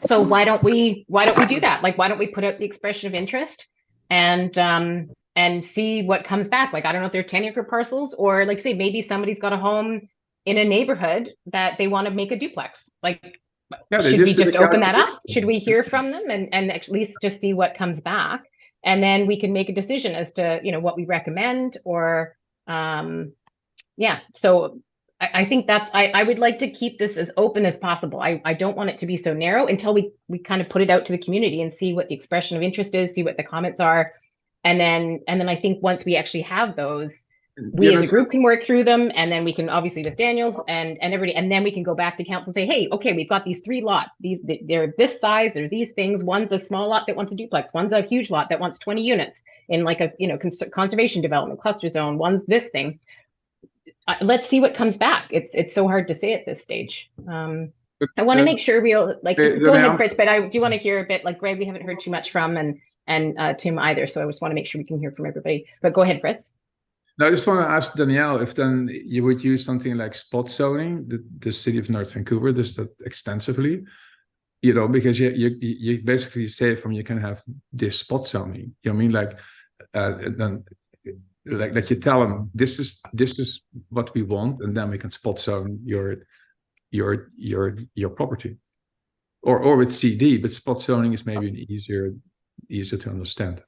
So why don't we do that? Like, why don't we put out the expression of interest and see what comes back? Like, I don't know if they're 10-acre parcels, or like, say maybe somebody's got a home in a neighborhood that they want to make a duplex. Like, should we just open that up? Should we hear from them and at least just see what comes back? And then we can make a decision as to, you know, what we recommend, or yeah. So I think I would like to keep this as open as possible. I don't want it to be so narrow until we kind of put it out to the community and see what the expression of interest is, see what the comments are. And then I think once we actually have those, we as a group can work through them, and then we can obviously with Daniels and everybody, and then we can go back to council and say, hey, okay, we've got these 3 lots. They're this size, there's these things. One's a small lot that wants a duplex, one's a huge lot that wants 20 units in like a, you know, conservation development cluster zone, one's this thing. Let's see what comes back. It's so hard to say at this stage. I want to make sure we'll like go ahead, Fritz, but I do want to hear a bit. Like Greg, we haven't heard too much from, and Tim either. So I just want to make sure we can hear from everybody. But go ahead, Fritz. Now, I just want to ask Danielle if then you would use something like spot zoning. The city of North Vancouver does that extensively, you know, because you basically say from you can have this spot zoning. You know what I mean? Like then like that you tell them this is what we want, and then we can spot zone your property, or with CD. But spot zoning is maybe easier to understand.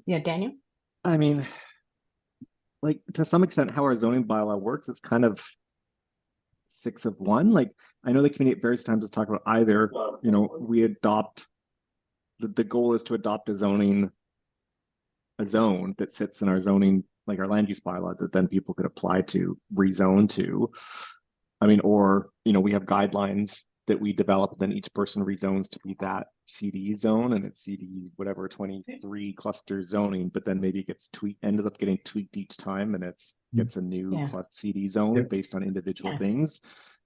Yeah, Daniel. I mean, like to some extent, how our zoning bylaw works, it's kind of 6 of 1. Like I know the community at various times has talked about either, we adopt the goal is to adopt a zone that sits in our zoning, like our land use bylaw, that then people could apply to rezone to. I mean, or we have guidelines that we develop, then each person rezones to be that CD zone, and it's CD whatever 23 cluster zoning, but then maybe it gets ends up getting tweaked each time, and gets a new CD zone based on individual things.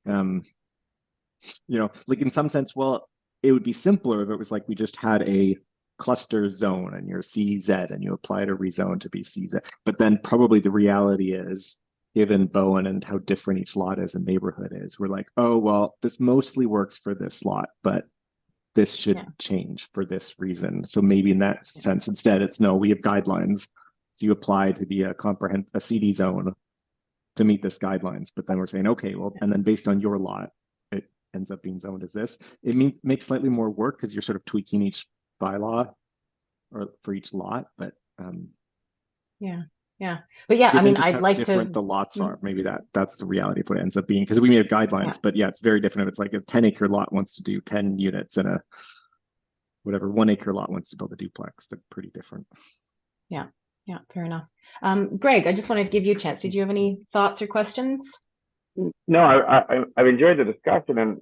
Like in some sense, well, it would be simpler if it was like we just had a cluster zone and you're CZ and you apply to rezone to be CZ. But then probably the reality is, given Bowen and how different each lot is and neighborhood is, we're like, oh, well, this mostly works for this lot, but this should change for this reason. So maybe in that sense, instead, it's no, we have guidelines. So you apply to be a CD zone to meet this guidelines. But then we're saying, okay, well, and then based on your lot, it ends up being zoned as this. It makes slightly more work because you're sort of tweaking each bylaw or for each lot, but but yeah, I mean, just I'd how like different to. the lots are. Maybe that's the reality of what it ends up being, because we may have guidelines, but it's very different if it's like a 10-acre lot wants to do 10 units and a whatever 1-acre lot wants to build a duplex. They're pretty different. Yeah, fair enough. Greg, I just wanted to give you a chance. Did you have any thoughts or questions? No, I've enjoyed the discussion, and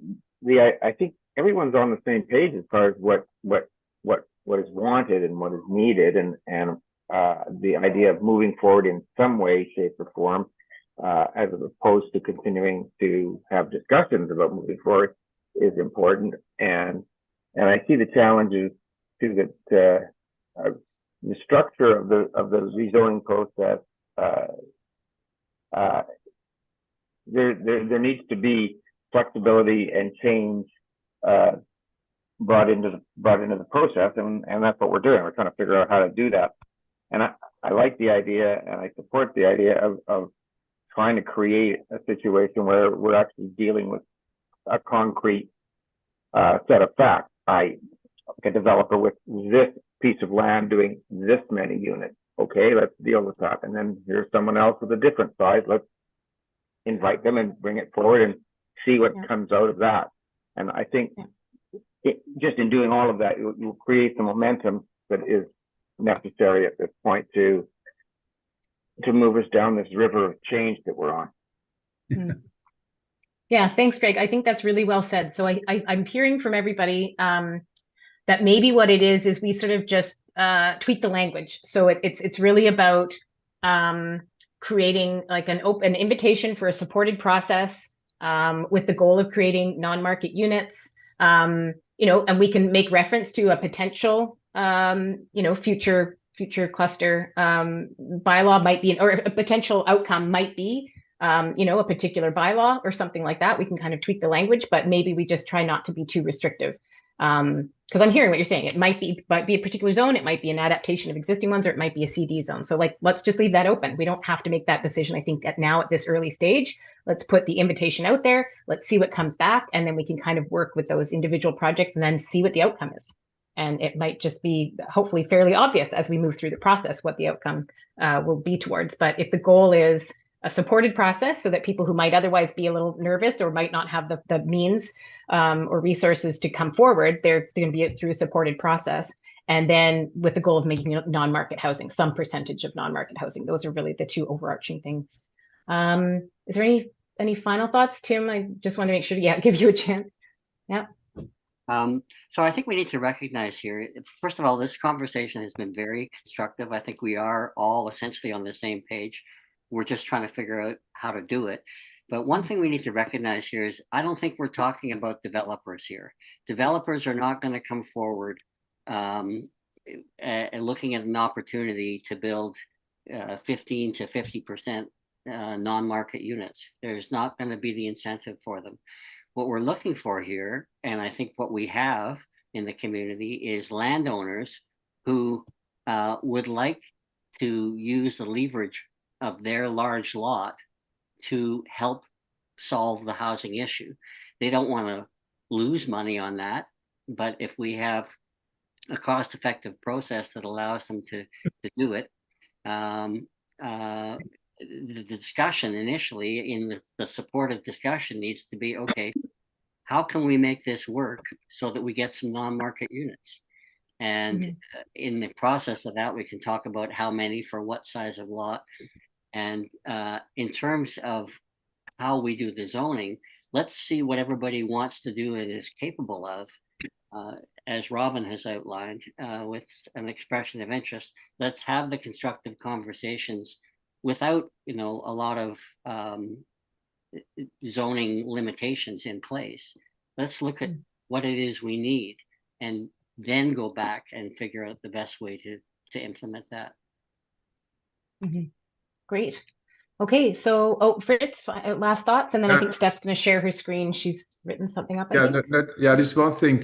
I think everyone's on the same page as far as what is wanted and what is needed, and the idea of moving forward in some way, shape, or form, as opposed to continuing to have discussions about moving forward, is important. And I see the challenges to the structure of the rezoning process. There needs to be flexibility and change brought into the process, and that's what we're doing. We're trying to figure out how to do that. And I like the idea, and I support the idea of trying to create a situation where we're actually dealing with a concrete set of facts. Like a developer with this piece of land doing this many units. Okay, let's deal with that. And then here's someone else with a different size. Let's invite them and bring it forward and see what comes out of that. And I think just in doing all of that, you'll create the momentum that is necessary at this point to move us down this river of change that we're on. Yeah, thanks, Greg. I think that's really well said. So I'm hearing from everybody that maybe what it is we sort of just tweak the language. So it's really about creating like an invitation for a supported process with the goal of creating non-market units. And we can make reference to a potential future cluster bylaw might be, or a potential outcome might be a particular bylaw or something like that. We can kind of tweak the language, but maybe we just try not to be too restrictive. Because I'm hearing what you're saying. It might be a particular zone, it might be an adaptation of existing ones, or it might be a CD zone. So let's just leave that open. We don't have to make that decision. I think at this early stage, let's put the invitation out there. Let's see what comes back, and then we can kind of work with those individual projects and then see what the outcome is. And it might just be hopefully fairly obvious as we move through the process what the outcome will be towards. But if the goal is a supported process so that people who might otherwise be a little nervous or might not have the means or resources to come forward, they're going to be through a supported process. And then with the goal of making non-market housing, some percentage of non-market housing. Those are really the two overarching things. Is there any final thoughts, Tim? I just want to make sure to give you a chance. Yeah. So I think we need to recognize here, first of all, this conversation has been very constructive. I think we are all essentially on the same page. We're just trying to figure out how to do it. But one thing we need to recognize here is I don't think we're talking about developers here. Developers are not going to come forward looking at an opportunity to build 15 to 50% non-market units. There's not going to be the incentive for them. What we're looking for here, and I think what we have in the community, is landowners who would like to use the leverage of their large lot to help solve the housing issue. They don't want to lose money on that, but if we have a cost-effective process that allows them to do it, the discussion initially in the supportive discussion needs to be, okay, how can we make this work so that we get some non-market units? And in the process of that, we can talk about how many for what size of lot. And in terms of how we do the zoning, let's see what everybody wants to do and is capable of. As Robin has outlined, with an expression of interest, let's have the constructive conversations without, a lot of zoning limitations in place. Let's look at what it is we need and then go back and figure out the best way to implement that. Great. Okay, so Fritz, last thoughts, and then I think Steph's going to share her screen. She's written something up. This one thing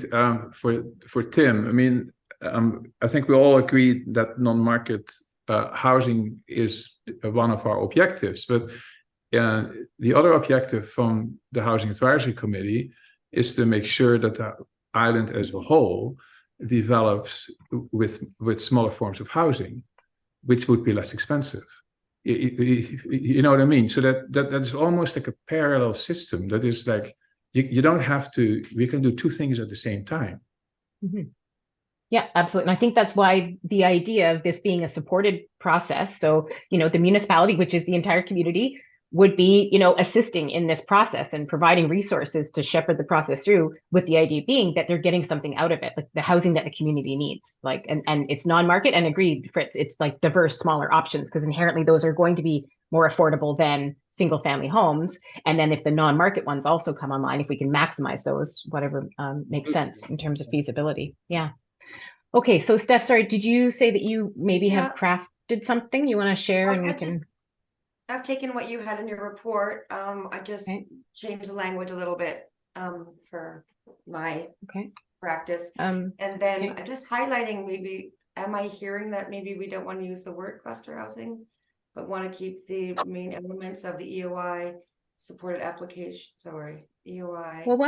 for Tim. I mean, I think we all agree that non-market housing is one of our objectives, but the other objective from the Housing Advisory Committee is to make sure that the island as a whole develops with smaller forms of housing, which would be less expensive. You know what I mean? So that is almost like a parallel system. That is like you don't have to. We can do two things at the same time. Yeah, absolutely. And I think that's why the idea of this being a supported process. So the municipality, which is the entire community, would be assisting in this process and providing resources to shepherd the process through, with the idea being that they're getting something out of it, like the housing that the community needs, like and it's non-market, and agreed, Fritz, it's like diverse, smaller options, because inherently those are going to be more affordable than single family homes. And then if the non-market ones also come online, if we can maximize those, whatever makes sense in terms of feasibility. Yeah. Okay, so Steph, sorry, did you say that you maybe have crafted something you want to share? I've taken what you had in your report. I just changed the language a little bit for my practice. And then I'm just highlighting, maybe, am I hearing that maybe we don't want to use the word cluster housing, but want to keep the main elements of the EOI supported application, EOI. Well,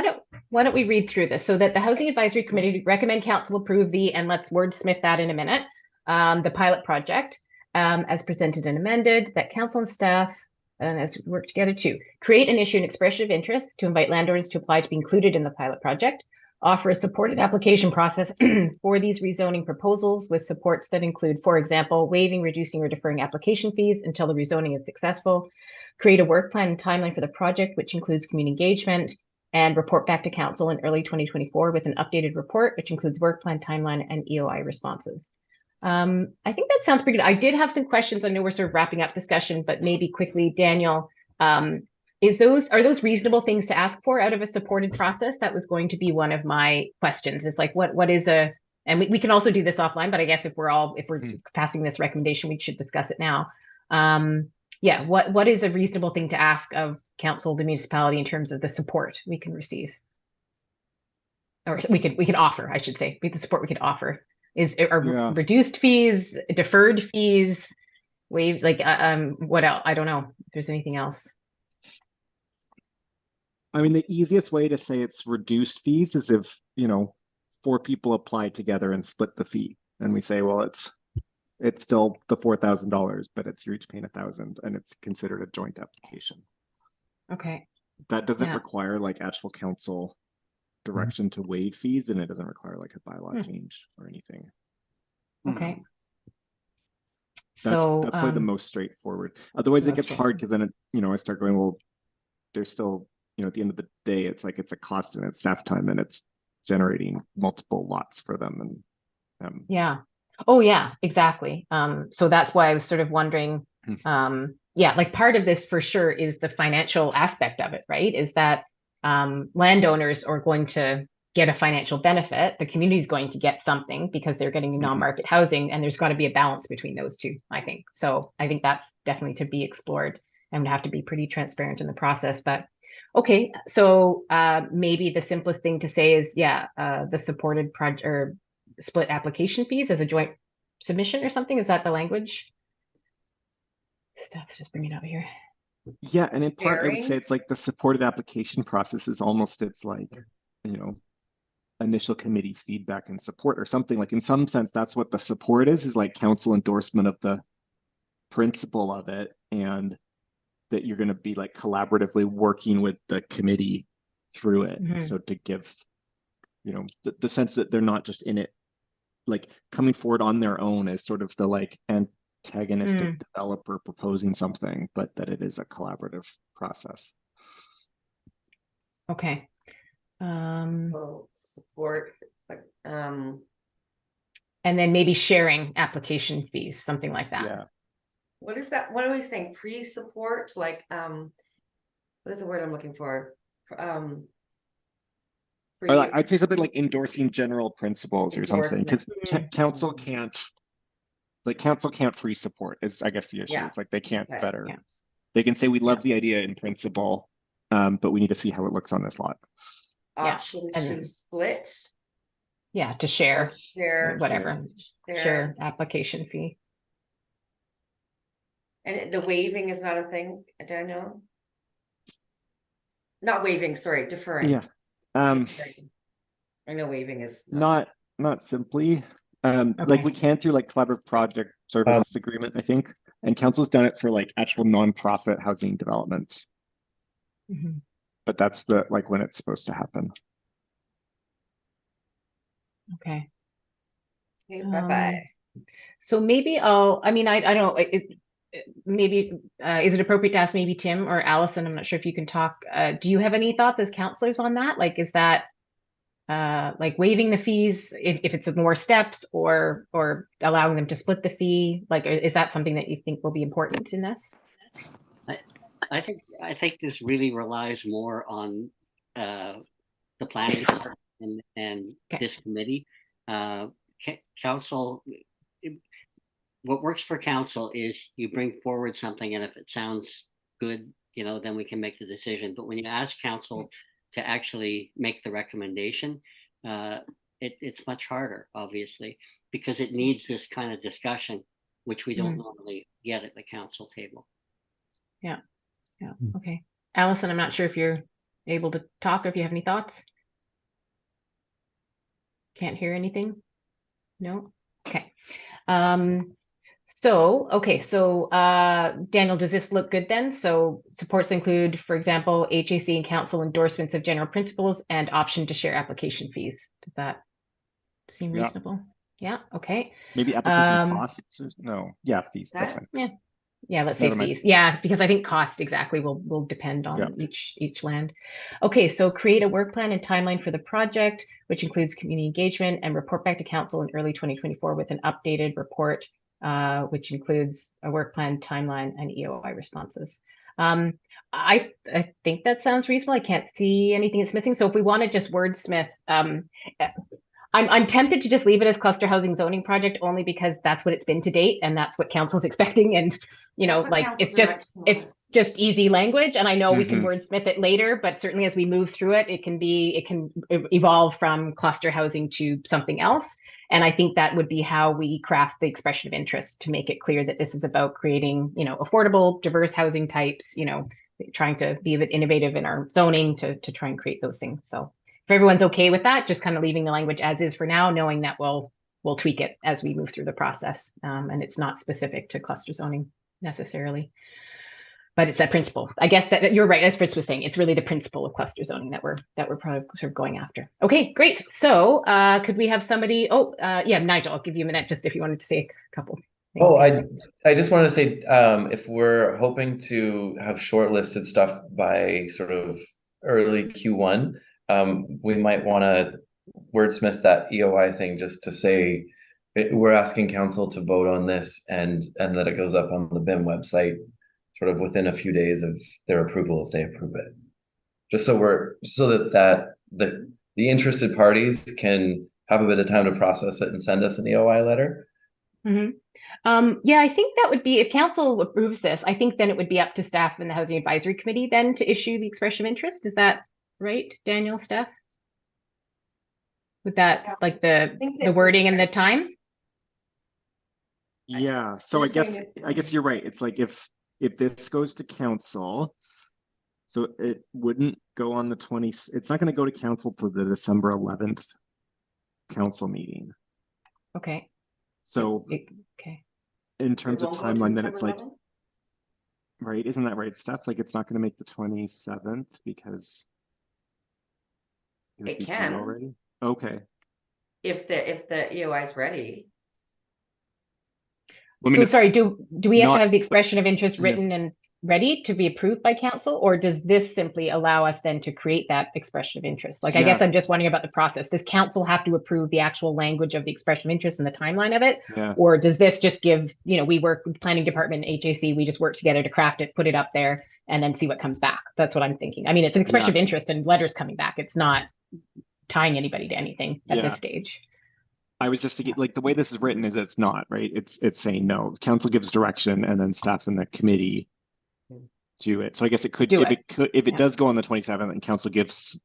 why don't we read through this, so that the Housing Advisory Committee recommend council approve and let's wordsmith that in a minute, the pilot project, as presented and amended, that council and staff and as we work together to create and issue an expression of interest to invite landowners to apply to be included in the pilot project, offer a supported application process for these rezoning proposals with supports that include, for example, waiving, reducing, or deferring application fees until the rezoning is successful, create a work plan and timeline for the project, which includes community engagement, and report back to council in early 2024 with an updated report, which includes work plan, timeline, and EOI responses. I think that sounds pretty good. I did have some questions. I know we're sort of wrapping up discussion, but maybe quickly, Daniel, are those reasonable things to ask for out of a supported process? That was going to be one of my questions, is like, what is and we can also do this offline, but I guess if we're passing this recommendation, we should discuss it now. What is a reasonable thing to ask of council, the municipality, in terms of the support we can receive? Or we can offer, I should say, the support we could offer. Reduced fees, deferred fees, waived, what else? I don't know if there's anything else. I mean, the easiest way to say it's reduced fees is if, 4 people apply together and split the fee. And we say, well, it's still the $4,000, but you're each paying $1,000 and it's considered a joint application. Okay. That doesn't require actual council direction to waive fees, and it doesn't require a bylaw change or anything. Okay. That's probably the most straightforward. Otherwise it gets hard, because then I start going, well, there's still, at the end of the day, it's it's a cost and it's staff time and it's generating multiple lots for them. And oh yeah, exactly. So that's why I was sort of wondering, part of this for sure is the financial aspect of it, right? Is that landowners are going to get a financial benefit. The community is going to get something because they're getting non-market housing, and there's got to be a balance between those two, I think. So I think that's definitely to be explored, and would have to be pretty transparent in the process. But okay, so maybe the simplest thing to say is, the supported project or split application fees as a joint submission or something. Is that the language? Stuff's just bringing it up here. Yeah, and in part, I would say it's the supported application process is almost, initial committee feedback and support or something. In some sense, that's what the support is council endorsement of the principle of it, and that you're going to be like collaboratively working with the committee through it. So to give, you know, the sense that they're not just in it, like coming forward on their own as sort of the like antagonistic developer proposing something, but that it is a collaborative process. Okay. So support, like, And then maybe sharing application fees, something like that. Yeah. what is that? What are we saying? Pre-support? Like, what is the word I'm looking for? Or like, I'd say something like endorsing general principles or something, because council can't, like council can't pre-support. It's, I guess, the issue. Yeah. It's like they can't Okay. better. Yeah. They can say we love the idea in principle, but we need to see how it looks on this lot. Option to split Yeah, to or share share, whatever, share application fee. And the waiving is not a thing, do I know? Not waiving, sorry, deferring. Yeah. Deferring. I know waiving is Not simply. Like we can through like collaborative project services agreement, I think. And council's done it for like actual nonprofit housing developments. But that's the like when it's supposed to happen. Okay. Bye-bye. So maybe I mean, I don't know, maybe, is it appropriate to ask maybe Tim or Allison? I'm not sure if you can talk. Do you have any thoughts as counselors on that? Like, is that like waiving the fees if it's more steps, or allowing them to split the fee? Like, is that something that you think will be important in this? I think this really relies more on the planning department and this committee. Council, what works for council is you bring forward something, and if it sounds good, you know, then we can make the decision. But when you ask council to actually make the recommendation, it's much harder, obviously, because it needs this kind of discussion, which we don't normally get at the council table. Yeah. Okay. Allison, I'm not sure if you're able to talk or if you have any thoughts. Can't hear anything? No? Okay. So Daniel, does this look good then? So supports include, for example, HAC and council endorsements of general principles and option to share application fees. Does that seem reasonable? Yeah. Okay. Maybe application costs? No. Yeah, fees. That's fine. Yeah, let's say fees. Yeah, because I think cost exactly will depend on each land. Okay, so create a work plan and timeline for the project, which includes community engagement, and report back to council in early 2024 with an updated report, which includes a work plan, timeline, and EOI responses. I think that sounds reasonable. I can't see anything that's missing. So if we want to just wordsmith, I'm tempted to just leave it as cluster housing zoning project, only because that's what it's been to date, and that's what council's expecting. And you know, like it's just easy language. And I know we can wordsmith it later, but certainly as we move through it, it can evolve from cluster housing to something else. And I think that would be how we craft the expression of interest, to make it clear that this is about creating, you know, affordable, diverse housing types. You know, trying to be a bit innovative in our zoning to try and create those things. So if everyone's okay with that, just kind of leaving the language as is for now, knowing that we'll tweak it as we move through the process. And it's not specific to cluster zoning necessarily, but it's that principle. I guess that you're right, as Fritz was saying, it's really the principle of cluster zoning that we're probably sort of going after. Okay, great. So could we have somebody? Yeah, Nigel, I'll give you a minute just if you wanted to say a couple things. I just wanted to say, if we're hoping to have shortlisted stuff by sort of early Q1, we might want to wordsmith that EOI thing, just to say we're asking council to vote on this, and that it goes up on the BIM website sort of within a few days of their approval, if they approve it. Just so that the interested parties can have a bit of time to process it and send us an EOI letter. Yeah, I think that would be, if council approves this, I think then it would be up to staff and the Housing Advisory Committee then to issue the expression of interest. Is that right, Daniel, Steph? With that, like the wording and the time? Yeah, so I guess you're right. It's like if this goes to council, so it wouldn't go on the 20th. It's not going to go to council for the December 11th council meeting. Okay. So okay. in terms of won't go to timeline, then December it's like, 11th? right, isn't that right, Steph? Like, it's not going to make the 27th because it would It be due can. already. Okay. If the EOI is ready. Well, I mean, So it's sorry, do we have to not, have the expression of interest yeah. written and ready to be approved by council, or does this simply allow us then to create that expression of interest? Like, I guess Yeah. I'm just wondering about the process. Does council have to approve the actual language of the expression of interest and the timeline of it? Yeah. Or does this just give, we work with planning department and HAC, we just work together to craft it, put it up there, and then see what comes back? That's what I'm thinking. I mean, it's an expression of interest and letters coming back. It's not tying anybody to anything at Yeah. this stage. I was just thinking, like, the way this is written is it's not, right? It's saying no. Council gives direction and then staff and the committee do it. So I guess it could, Do if it. it could, if it Yeah. does go on the 27th and council gives,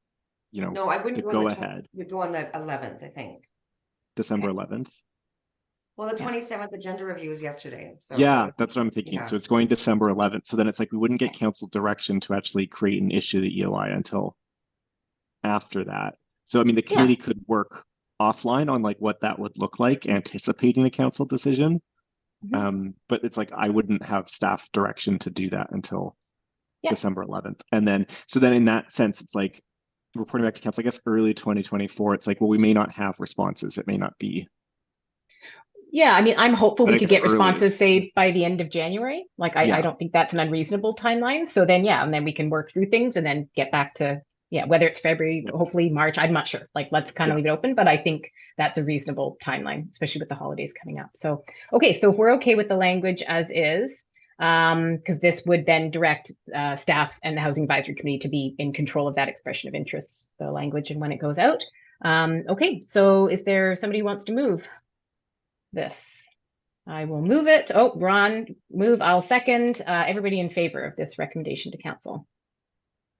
No, I wouldn't the go on go the ahead, would go on the 11th, I think. December Okay. 11th. Well, the Yeah. 27th agenda review was yesterday. So Yeah, that's what I'm thinking. yeah. So it's going December 11th. So then it's like we wouldn't get Okay. council direction to actually create and issue the EOI until after that. So I mean, the Yeah. committee could work offline on like what that would look like, anticipating a council decision. But it's like I wouldn't have staff direction to do that until Yeah. December 11th. And then so then in that sense, it's like reporting back to council, I guess early 2024, it's like, well, we may not have responses. It may not be. Yeah, I mean, I'm hopeful But I we could guess get early responses, is- say, by the end of January. Like, I Yeah. don't think that's an unreasonable timeline. So then, yeah, and then we can work through things and then get back to, whether it's February, Yeah. hopefully March, I'm not sure. Like, let's kind of Yeah. leave it open, but I think that's a reasonable timeline, especially with the holidays coming up. So, okay, so if we're okay with the language as is, because this would then direct staff and the Housing Advisory Committee to be in control of that expression of interest, the language, and when it goes out. Okay, so is there somebody who wants to move this? I will move it. Oh, Ron, move. I'll second. Everybody in favor of this recommendation to council?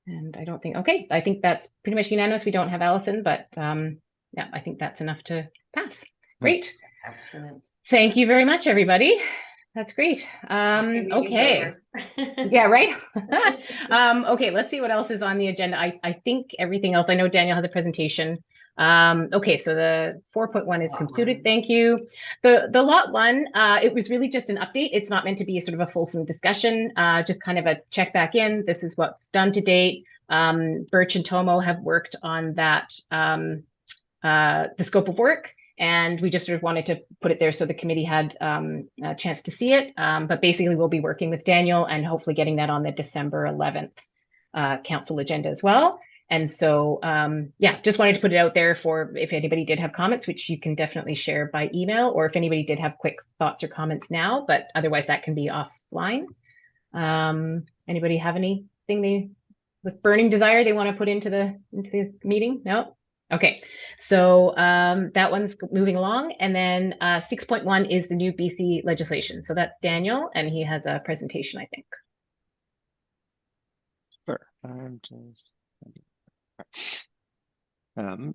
And I don't think, okay, I think that's pretty much unanimous. We don't have Allison, but yeah, I think that's enough to pass. Great. Excellent. Thank you very much, everybody. That's great. Meeting's Okay. over. Yeah, right. Okay, let's see what else is on the agenda. I think everything else, I know Daniel has a presentation. Okay, so the 4.1 is Lot concluded. one. Thank you. The lot one, it was really just an update. It's not meant to be a sort of a fulsome discussion, just kind of a check back in. This is what's done to date. Birch and Tomo have worked on that, the scope of work. And we just sort of wanted to put it there so the committee had a chance to see it. But basically, we'll be working with Daniel and hopefully getting that on the December 11th council agenda as well. And so, yeah, just wanted to put it out there for if anybody did have comments, which you can definitely share by email, or if anybody did have quick thoughts or comments now, but otherwise that can be offline. Anybody have anything with burning desire they want to put into the meeting? No? Okay, so that one's moving along. And then 6.1 is the new BC legislation. So that's Daniel, and he has a presentation, I think. Sure.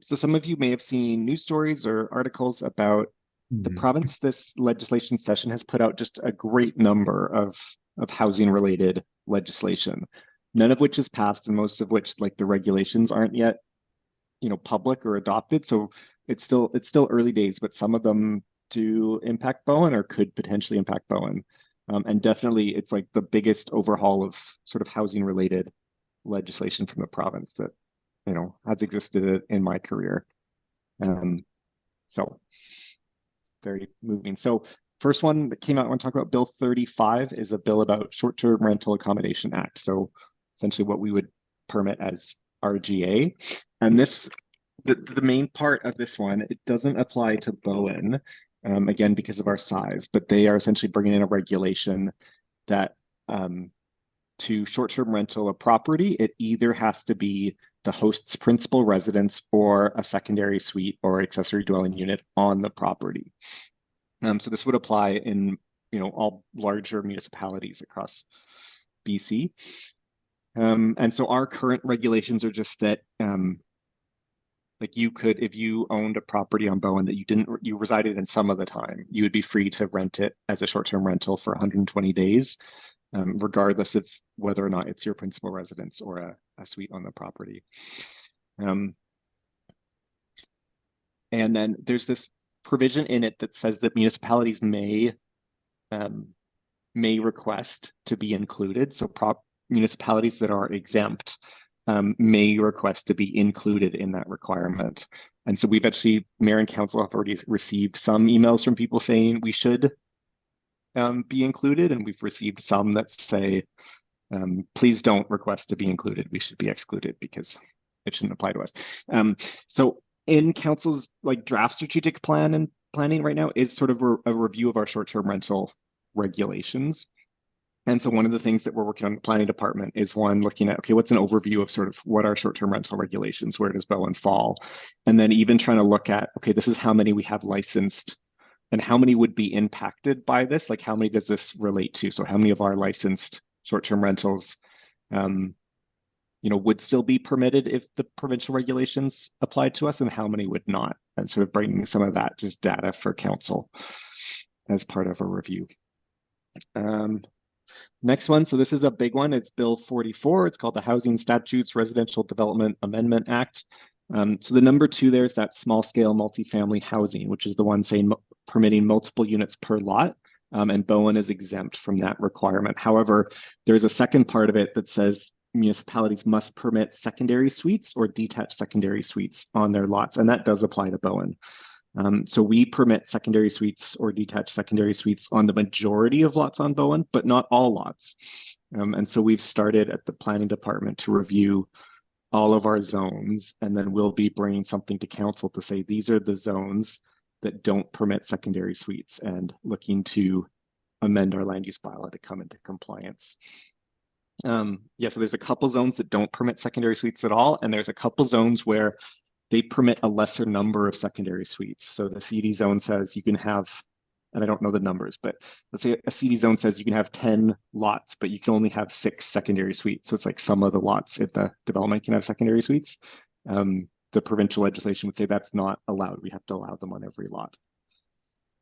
So some of you may have seen news stories or articles about the province. This legislation session has put out just a great number of housing related legislation, none of which is passed and most of which, like the regulations, aren't yet public or adopted. So it's still early days, but some of them do impact Bowen or could potentially impact Bowen. And definitely it's like the biggest overhaul of sort of housing related legislation from the province that has existed in my career. So very moving. So first one that came out, I want to talk about Bill 35 is a bill about short-term rental accommodation act. So essentially what we would permit as RGA. And the main part of this one, it doesn't apply to Bowen, again, because of our size, but they are essentially bringing in a regulation that to short-term rental a property, it either has to be the host's principal residence or a secondary suite or accessory dwelling unit on the property. So this would apply in all larger municipalities across BC. And so our current regulations are just that like you could, if you owned a property on Bowen that you resided in some of the time, you would be free to rent it as a short-term rental for 120 days, regardless of whether or not it's your principal residence or a suite on the property. And then there's this provision in it that says that municipalities may may request to be included. So municipalities that are exempt may request to be included in that requirement. And so we've actually, Mayor and Council have already received some emails from people saying we should be included, and we've received some that say, please don't request to be included. We should be excluded because it shouldn't apply to us. So in Council's like draft strategic plan and planning right now is sort of a review of our short-term rental regulations. And so one of the things that we're working on in the planning department is one looking at, okay, what's an overview of sort of what are short-term rental regulations, where does Bowen fall? And then even trying to look at, okay, this is how many we have licensed and how many would be impacted by this? Like how many does this relate to? So how many of our licensed short-term rentals, would still be permitted if the provincial regulations applied to us, and how many would not? And sort of bringing some of that just data for council as part of a review. Next one, so this is a big one. It's Bill 44. It's called the Housing Statutes Residential Development Amendment Act. So the number 2 there is that small scale multifamily housing, which is the one saying permitting multiple units per lot. And Bowen is exempt from that requirement. However, there's a second part of it that says municipalities must permit secondary suites or detached secondary suites on their lots, and that does apply to Bowen. So we permit secondary suites or detached secondary suites on the majority of lots on Bowen, but not all lots. And so we've started at the planning department to review all of our zones, and then we'll be bringing something to council to say these are the zones that don't permit secondary suites, and looking to amend our land use bylaw to come into compliance. So there's a couple zones that don't permit secondary suites at all, and there's a couple zones where they permit a lesser number of secondary suites. So the CD zone says you can have, and I don't know the numbers, but let's say a CD zone says you can have 10 lots, but you can only have 6 secondary suites. So it's like some of the lots if the development can have secondary suites. The provincial legislation would say that's not allowed. We have to allow them on every lot.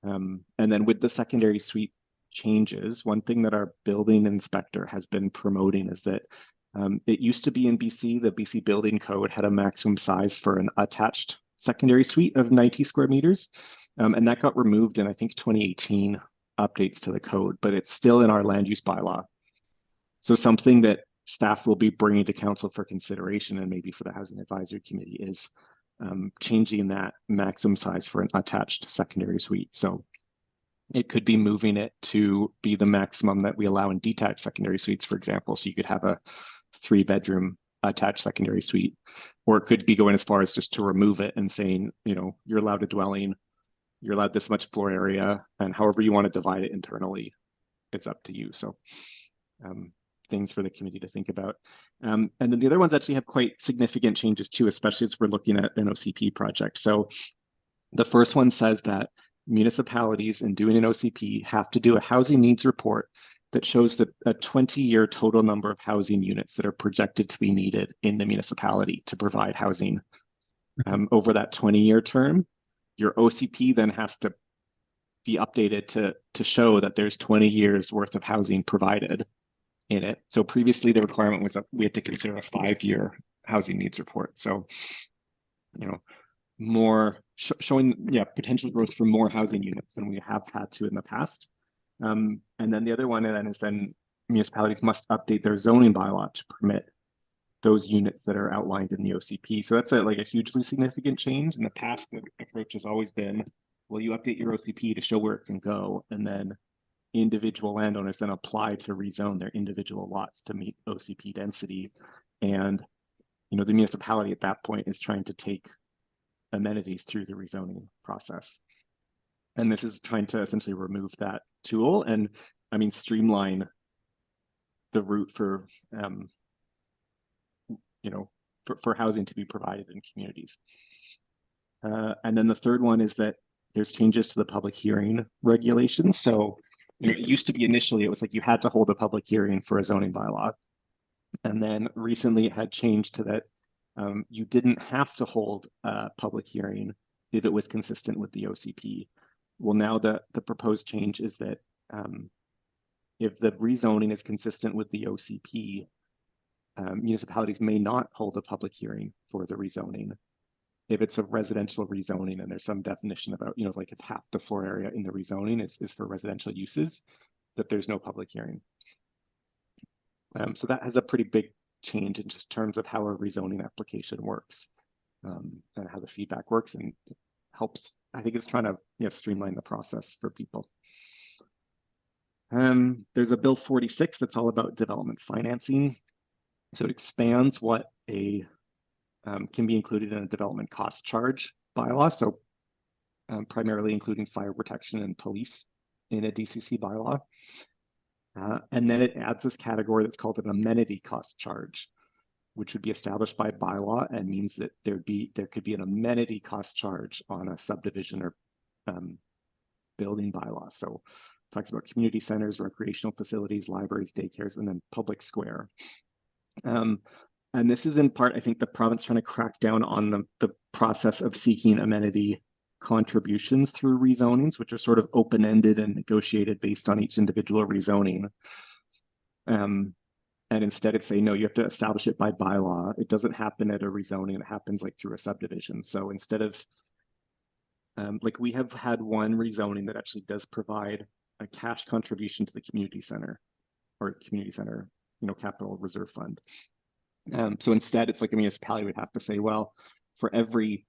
And then with the secondary suite changes, one thing that our building inspector has been promoting is that it used to be in BC, the BC building code had a maximum size for an attached secondary suite of 90 square meters. And that got removed in, I think, 2018 updates to the code, but it's still in our land use bylaw. So something that staff will be bringing to council for consideration, and maybe for the Housing Advisory Committee, is changing that maximum size for an attached secondary suite. So it could be moving it to be the maximum that we allow in detached secondary suites, for example. So you could have a 3-bedroom attached secondary suite, or it could be going as far as just to remove it and saying, you're allowed a dwelling, you're allowed this much floor area, and however you want to divide it internally, it's up to you. So things for the committee to think about. And then the other ones actually have quite significant changes too, especially as we're looking at an OCP project. So the first one says that municipalities in doing an OCP have to do a housing needs report that shows that a 20-year total number of housing units that are projected to be needed in the municipality to provide housing. Over that 20-year term, your OCP then has to be updated to show that there's 20 years worth of housing provided in it. So previously the requirement was that we had to consider a 5-year housing needs report. So, more showing potential growth for more housing units than we have had to in the past. And then the other one is then municipalities must update their zoning bylaw to permit those units that are outlined in the OCP. So that's a hugely significant change. In the past, the approach has always been, well, you update your OCP to show where it can go, and then individual landowners then apply to rezone their individual lots to meet OCP density. And the municipality at that point is trying to take amenities through the rezoning process. And this is trying to essentially remove that tool and, streamline the route for, for housing to be provided in communities. And then the third one is that there's changes to the public hearing regulations. So it used to be initially, it was like you had to hold a public hearing for a zoning bylaw. And then recently it had changed to that you didn't have to hold a public hearing if it was consistent with the OCP. Well, now the proposed change is that if the rezoning is consistent with the OCP, municipalities may not hold a public hearing for the rezoning if it's a residential rezoning and there's some definition about, you know, like if half the floor area in the rezoning is for residential uses, that there's no public hearing. So that has a pretty big change in just terms of how a rezoning application works, and how the feedback works, and it helps. I think it's trying to, you know, streamline the process for people. There's a Bill 46 that's all about development financing. So it expands what a can be included in a development cost charge bylaw. So primarily including fire protection and police in a DCC bylaw. And then it adds this category that's called an amenity cost charge, which would be established by bylaw and means that there could be an amenity cost charge on a subdivision or building bylaw. So it talks about community centers, recreational facilities, libraries, daycares, and then public square. And this is in part, I think, the province trying to crack down on the process of seeking amenity contributions through rezonings, which are sort of open-ended and negotiated based on each individual rezoning. And instead it's saying, no, you have to establish it by bylaw. It doesn't happen at a rezoning, it happens like through a subdivision. So instead of, like we have had one rezoning that actually does provide a cash contribution to the community center, you know, capital reserve fund. So instead it's like a municipality would have to say, well, for every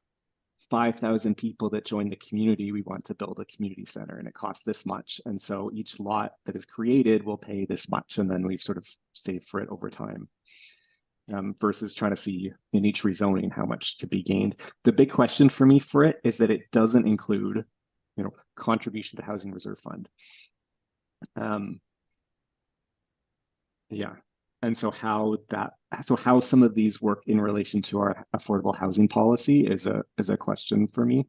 5,000 people that join the community, we want to build a community center and it costs this much. And so each lot that is created will pay this much. And then we sort of save for it over time, versus trying to see in each rezoning how much could be gained. The big question for me for it is that it doesn't include, you know, contribution to housing reserve fund. Yeah. And so how some of these work in relation to our affordable housing policy is a question for me.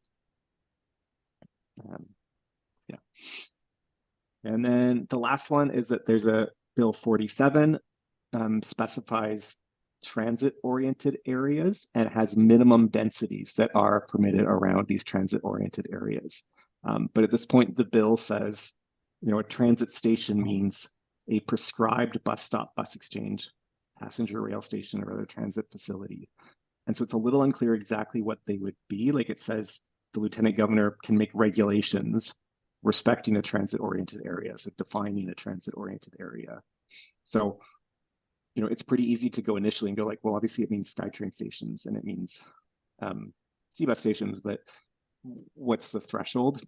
Yeah. And then the last one is that there's a Bill 47 specifies transit-oriented areas and has minimum densities that are permitted around these transit-oriented areas. But at this point, the bill says, you know, a transit station means a prescribed bus stop, bus exchange, passenger rail station, or other transit facility. And so it's a little unclear exactly what they would be. Like it says the lieutenant governor can make regulations respecting a transit-oriented area, so defining a transit-oriented area. So, you know, it's pretty easy to go initially and go like, well, obviously it means SkyTrain stations and it means C-bus stations, but what's the threshold?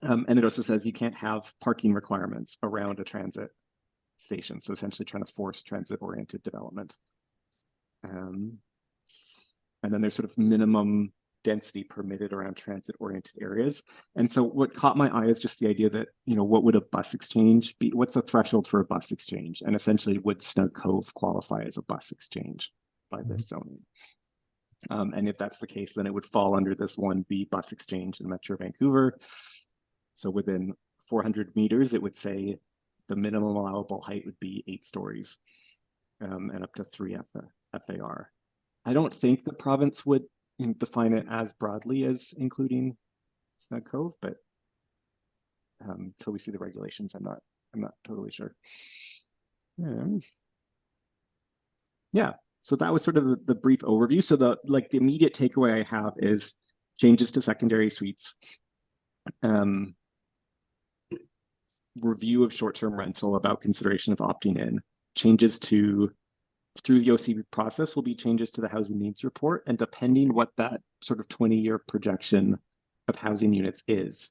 And it also says you can't have parking requirements around a transit station. So essentially trying to force transit-oriented development. And then there's sort of minimum density permitted around transit-oriented areas. And so what caught my eye is just the idea that, you know, what would a bus exchange be? What's the threshold for a bus exchange? And essentially, would Snug Cove qualify as a bus exchange by this zoning? And if that's the case, then it would fall under this 1B bus exchange in Metro Vancouver. So within 400 meters, it would say the minimum allowable height would be 8 stories, and up to 3 FAR. I don't think the province would define it as broadly as including Snug Cove, but until we see the regulations, I'm not totally sure. Yeah, so that was sort of the brief overview. So the immediate takeaway I have is changes to secondary suites, review of short-term rental about consideration of opting in, changes through the OCB process will be changes to the housing needs report, and depending what that sort of 20-year projection of housing units is,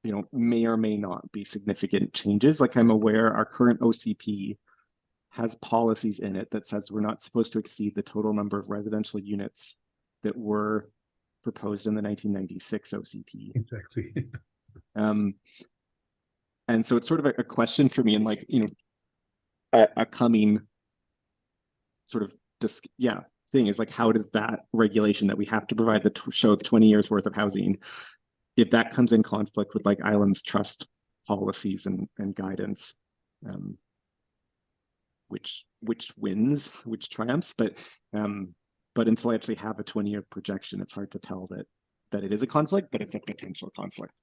you know, may or may not be significant changes. Like I'm aware our current OCP has policies in it that says we're not supposed to exceed the total number of residential units that were proposed in the 1996 OCP. Exactly. And so it's sort of a question for me, and like, you know, a coming sort of thing is like, how does that regulation that we have to provide show the 20 years worth of housing, if that comes in conflict with like Island's trust policies and guidance, which wins, which triumphs, but until I actually have a 20-year projection, it's hard to tell that it is a conflict, but it's a potential conflict.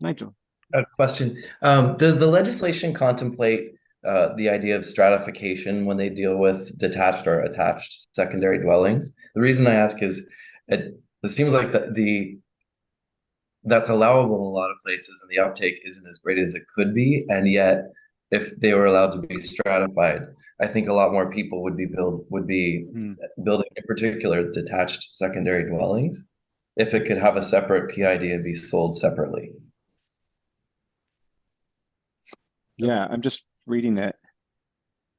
Nigel. A question. Does the legislation contemplate the idea of stratification when they deal with detached or attached secondary dwellings. The reason I ask is it seems like that's allowable in a lot of places, and the uptake isn't as great as it could be. And yet, if they were allowed to be stratified, I think a lot more people would be building, in particular, detached secondary dwellings, if it could have a separate PID and be sold separately. Yeah, I'm just reading it.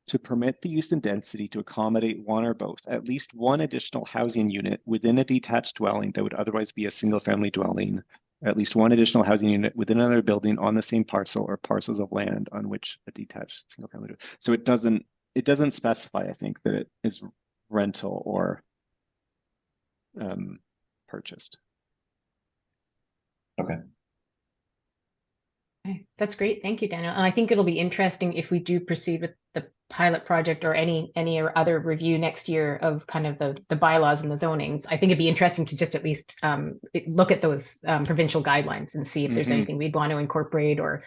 To permit the use and density to accommodate one or both, at least one additional housing unit within a detached dwelling that would otherwise be a single-family dwelling, at least one additional housing unit within another building on the same parcel or parcels of land on which a detached single-family. So it doesn't specify, I think, that it is rental or purchased. Okay. Okay, that's great. Thank you, Daniel. And I think it'll be interesting if we do proceed with the pilot project or any other review next year of kind of the bylaws and the zonings. I think it'd be interesting to just at least look at those provincial guidelines and see if there's anything we'd want to incorporate or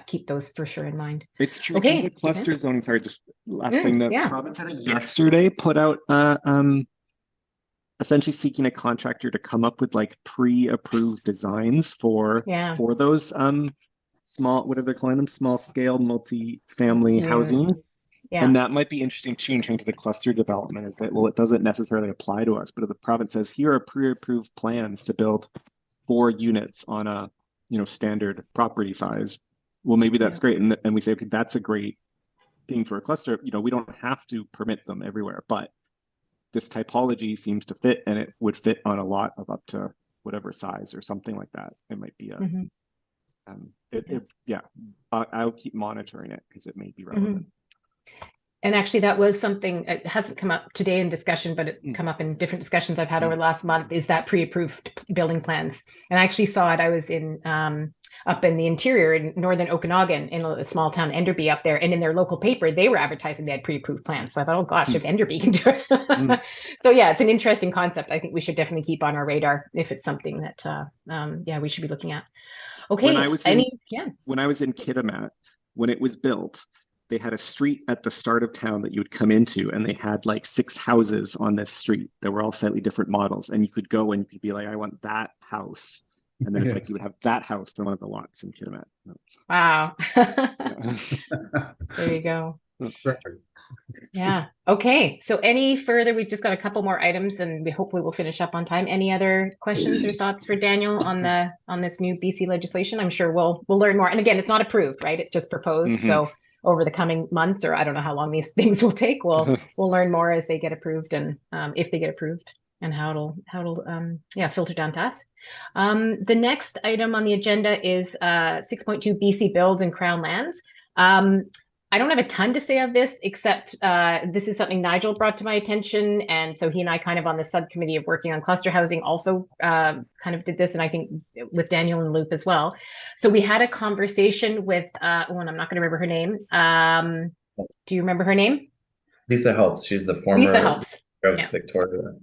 keep those for sure in mind. It's true. Okay. In terms of cluster zoning, sorry, just last thing, the yeah. province had yesterday put out essentially seeking a contractor to come up with like pre-approved designs for those small, what are they calling them, small scale multi-family housing. Yeah. And that might be interesting too in terms of the cluster development, is that, well, it doesn't necessarily apply to us, but if the province says here are pre-approved plans to build 4 units on a standard property size, well, maybe that's great. And we say, okay, that's a great thing for a cluster. We don't have to permit them everywhere, but this typology seems to fit, and it would fit on a lot of up to whatever size or something like that. It might be a, I'll keep monitoring it because it may be relevant. And actually, that was something, it hasn't come up today in discussion, but it's come up in different discussions I've had over the last month, is that pre-approved building plans. And I actually saw it, I was in up in the interior in northern Okanagan, in a small town, Enderby up there, and in their local paper, they were advertising they had pre-approved plans. So I thought, oh gosh, if Enderby can do it. So yeah, it's an interesting concept. I think we should definitely keep on our radar if it's something that, we should be looking at. Okay. When I was in Kitimat, when it was built, they had a street at the start of town that you would come into, and they had like 6 houses on this street that were all slightly different models. And you could go and you could be like, I want that house. And then it's like you would have that house on one of the lots in Kitimat. Wow. There you go. Perfect. Yeah. Okay. So any further, we've just got a couple more items and we hopefully will finish up on time. Any other questions or thoughts for Daniel on this new BC legislation? I'm sure we'll learn more. And again, it's not approved, right? It's just proposed. So over the coming months, or I don't know how long these things will take, we'll learn more as they get approved, and if they get approved, and how it'll filter down to us. The next item on the agenda is 6.2 BC builds and Crown lands. I don't have a ton to say of this, except this is something Nigel brought to my attention. And so he and I kind of on the subcommittee of working on cluster housing also kind of did this, and I think with Daniel and Loop as well. So we had a conversation with, and I'm not going to remember her name. Do you remember her name? Lisa Helps. She's the former Lisa Helps. of Victoria.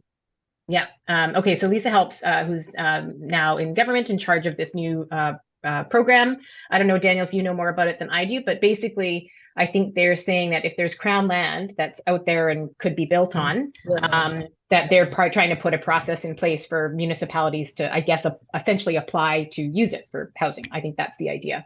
Yeah. Okay. So Lisa Helps, who's now in government in charge of this new program. I don't know, Daniel, if you know more about it than I do, but basically, I think they're saying that if there's Crown land that's out there and could be built on, that they're trying to put a process in place for municipalities to, I guess, essentially apply to use it for housing. I think that's the idea.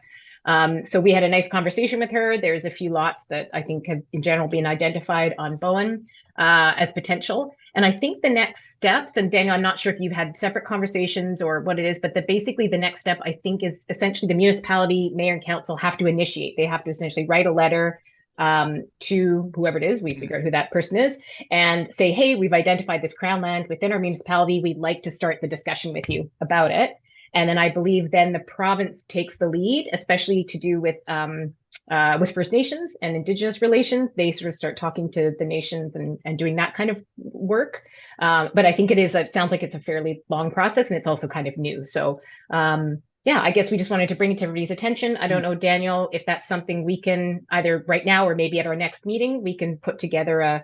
So we had a nice conversation with her. There's a few lots that I think have in general been identified on Bowen as potential. And I think the next steps, and Daniel, I'm not sure if you've had separate conversations or what it is, but basically the next step, I think, is essentially the municipality, mayor and council have to initiate. They have to essentially write a letter to whoever it is, we figure out who that person is, and say, hey, we've identified this Crown land within our municipality. We'd like to start the discussion with you about it. And then I believe then the province takes the lead, especially to do with First Nations and Indigenous relations. They sort of start talking to the nations and doing that kind of work. But I think it sounds like it's a fairly long process, and it's also kind of new. So I guess we just wanted to bring it to everybody's attention. I don't know, Daniel, if that's something we can either right now or maybe at our next meeting, we can put together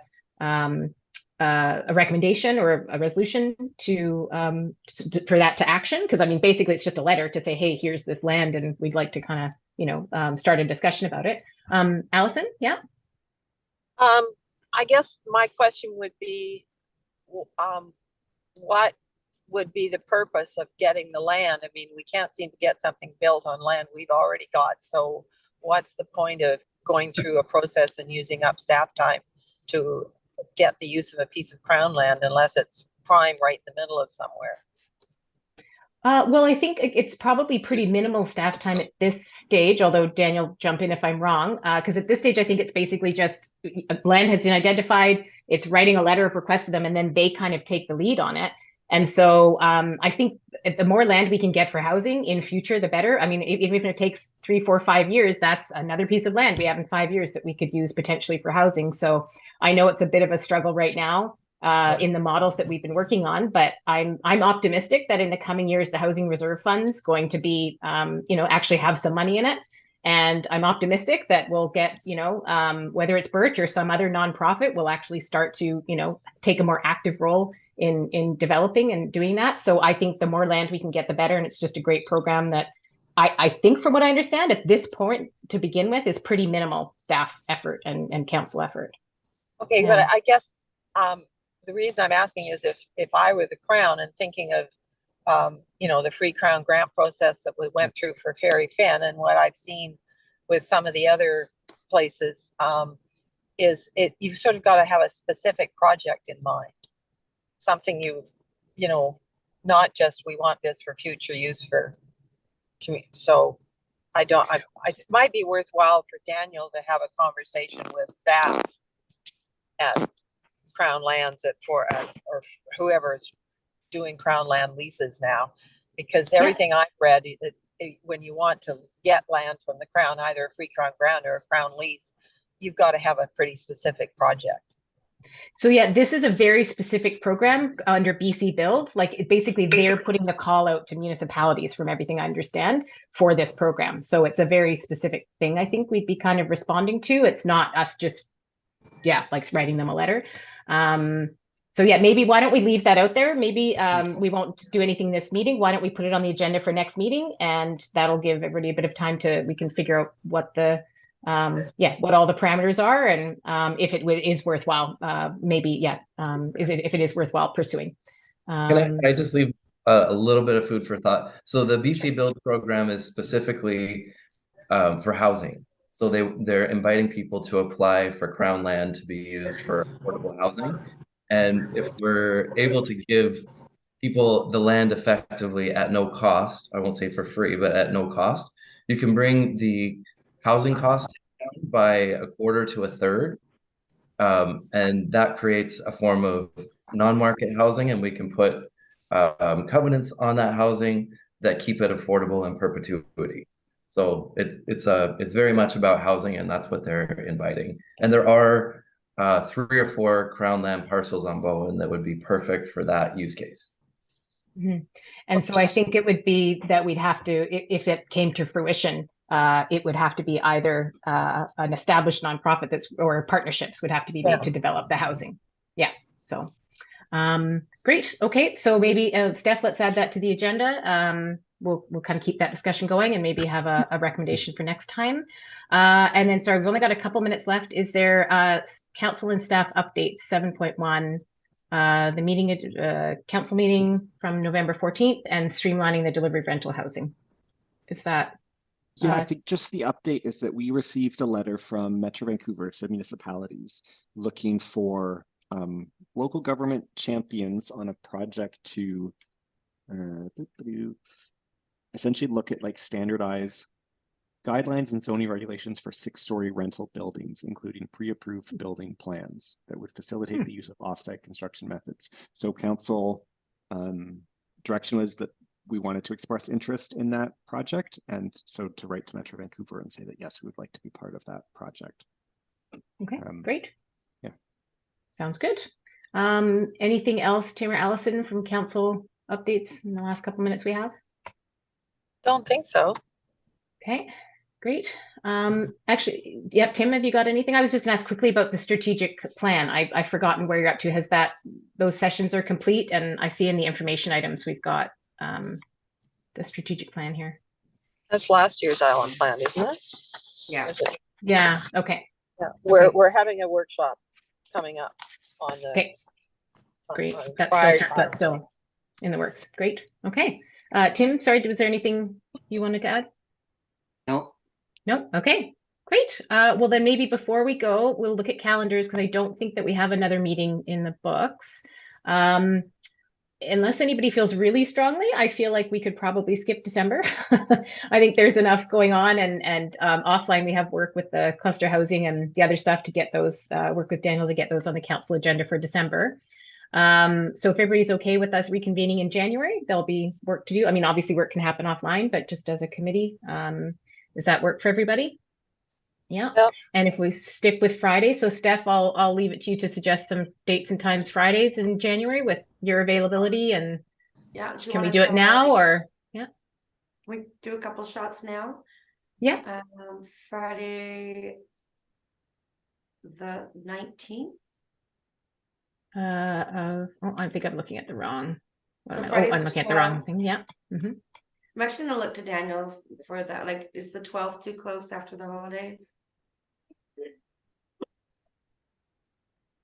a recommendation or a resolution for that to action. Because I mean, basically it's just a letter to say, hey, here's this land and we'd like to kind of start a discussion about it. Allison, yeah. I guess my question would be, what would be the purpose of getting the land? I mean, we can't seem to get something built on land we've already got. So what's the point of going through a process and using up staff time to get the use of a piece of crown land unless it's prime right in the middle of somewhere? Well, I think it's probably pretty minimal staff time at this stage, although Daniel, jump in if I'm wrong, because at this stage, I think it's basically just land has been identified, it's writing a letter of request to them, and then they kind of take the lead on it. And so I think the more land we can get for housing in future, the better. I mean, even if it takes 3, 4, 5 years, that's another piece of land we have in 5 years that we could use potentially for housing. So I know it's a bit of a struggle right now in the models that we've been working on, but I'm optimistic that in the coming years, the Housing Reserve Fund's going to be, actually have some money in it. And I'm optimistic that we'll get, whether it's Birch or some other nonprofit, will actually start to, take a more active role in developing and doing that. So I think the more land we can get, the better. And it's just a great program that I think, from what I understand at this point to begin with, is pretty minimal staff effort and council effort. Okay, Yeah. but I guess the reason I'm asking is if I were the Crown and thinking of, the free Crown grant process that we went through for Ferry Fen, and what I've seen with some of the other places, you've sort of got to have a specific project in mind. Something not just we want this for future use for community. So it might be worthwhile for Daniel to have a conversation with staff at Crown Lands or whoever's doing Crown Land leases now, because everything I've read, when you want to get land from the Crown, either a free Crown grant or a Crown lease, you've got to have a pretty specific project. So yeah, this is a very specific program under BC Builds. Like basically they're putting the call out to municipalities, from everything I understand, for this program. So it's a very specific thing I think we'd be kind of responding to. It's not us just, like writing them a letter. So yeah, maybe why don't we leave that out there? Maybe we won't do anything this meeting. Why don't we put it on the agenda for next meeting? And that'll give everybody a bit of time we can figure out what what all the parameters are, and if it is worthwhile, if it is worthwhile pursuing. Can I just leave a little bit of food for thought? So the BC Builds program is specifically for housing. So they're inviting people to apply for Crown land to be used for affordable housing. And if we're able to give people the land effectively at no cost, I won't say for free, but at no cost, you can bring the housing cost down by a quarter to a third. And that creates a form of non-market housing, and we can put covenants on that housing that keep it affordable in perpetuity. So it's very much about housing, and that's what they're inviting. And there are 3 or 4 Crown land parcels on Bowen that would be perfect for that use case. Mm-hmm. And so I think it would be that we'd have to, if it came to fruition, it would have to be either an established nonprofit or partnerships would have to be made to develop the housing. Yeah. So great. Okay. So maybe Steph, let's add that to the agenda. We'll kind of keep that discussion going and maybe have a recommendation for next time. And then, sorry, we've only got a couple minutes left. Is there council and staff updates 7.1, the meeting, council meeting from November 14th, and streamlining the delivery of rental housing? Is that? Yeah, I think just the update is that we received a letter from Metro Vancouver, so municipalities, looking for local government champions on a project to essentially look at standardize guidelines and zoning regulations for 6-story rental buildings, including pre-approved building plans that would facilitate the use of offsite construction methods. So council direction was that we wanted to express interest in that project, and so to write to Metro Vancouver and say that yes, we would like to be part of that project. Okay, great. Yeah, sounds good. Anything else, Tim or Allison, from council updates in the last couple minutes we have? Don't think so. Okay, great. Actually, yeah, Tim, have you got anything? I was just gonna ask quickly about the strategic plan. I've forgotten where you're up to. Has those sessions are complete? And I see in the information items we've got the strategic plan here. That's last year's island plan, isn't it? Yeah. Is it? Yeah, okay, Yeah. Okay. We're having a workshop coming up on the. okay, on- great. on That's prior still, to that's still in the works. Great, okay. Tim, sorry, was there anything you wanted to add? No, No, okay, great. Well, then maybe before we go, we'll look at calendars because I don't think that we have another meeting in the books. Unless anybody feels really strongly, I feel like we could probably skip December. I think there's enough going on, and offline we have work with the cluster housing and the other stuff to get those, work with Daniel to get those on the council agenda for December. So if everybody's okay with us reconvening in January, there'll be work to do. I mean, obviously work can happen offline, but just as a committee, does that work for everybody? Yeah. Yep. And if we stick with Friday, so Steph, I'll leave it to you to suggest some dates and times Fridays in January with your availability, and Yeah. can we do it now or yeah? We do a couple shots now. Yeah. Friday the 19th. Oh, I think I'm looking at the wrong. So Oh, Friday I'm the looking at the wrong 12th. thing. Yeah. Mhm. I'm actually gonna look to Daniel's for that. Like, is the 12th too close after the holiday?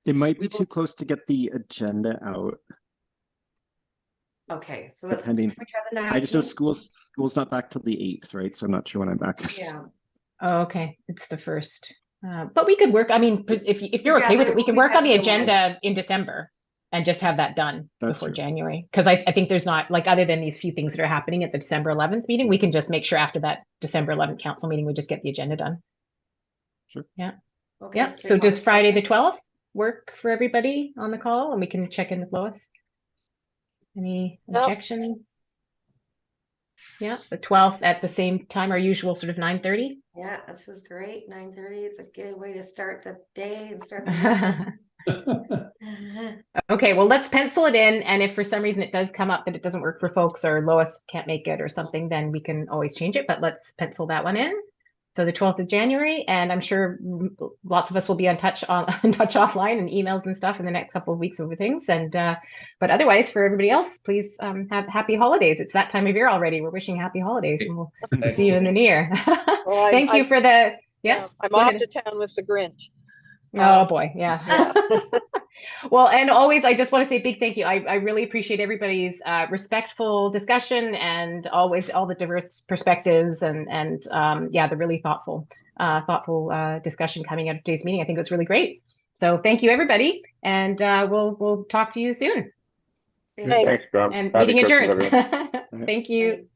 It might be too close to get the agenda out. Okay, so let's Depending. can we try the 19th? I just know school's not back till the 8th, right? So I'm not sure when I'm back. Yeah. Oh, okay. It's the first. But we could work. I mean, if you're okay with it, we can work on the agenda in December and just have that done before January. Because I think there's not, like, other than these few things that are happening at the December 11th meeting, we can just make sure after that December 11th council meeting, we just get the agenda done. Sure. Yeah. Okay, Yeah. So does Friday the 12th work for everybody on the call, and we can check in with Lois? Any objections? Yeah, the 12th at the same time, our usual sort of 9:30. Yeah, this is great. 9:30. It's a good way to start the day and start the weekend. Okay, well, let's pencil it in, and if for some reason it does come up that it doesn't work for folks or Lois can't make it or something, then we can always change it, but let's pencil that one in. So the 12th of January, and I'm sure lots of us will be in touch offline and emails and stuff in the next couple of weeks over things. And but otherwise, for everybody else, please have happy holidays. It's that time of year already. We're wishing happy holidays, and we'll see you in the new year. Well, Thank you for the I'm off to town with the Grinch. Oh boy, yeah. Well, and always, I just want to say a big thank you. I really appreciate everybody's respectful discussion and always all the diverse perspectives and yeah, the really thoughtful discussion coming out of today's meeting. I think it was really great. So thank you, everybody, and we'll talk to you soon. Thanks. Thanks, John. And Happy meeting Christmas, adjourned. everyone. Thank you.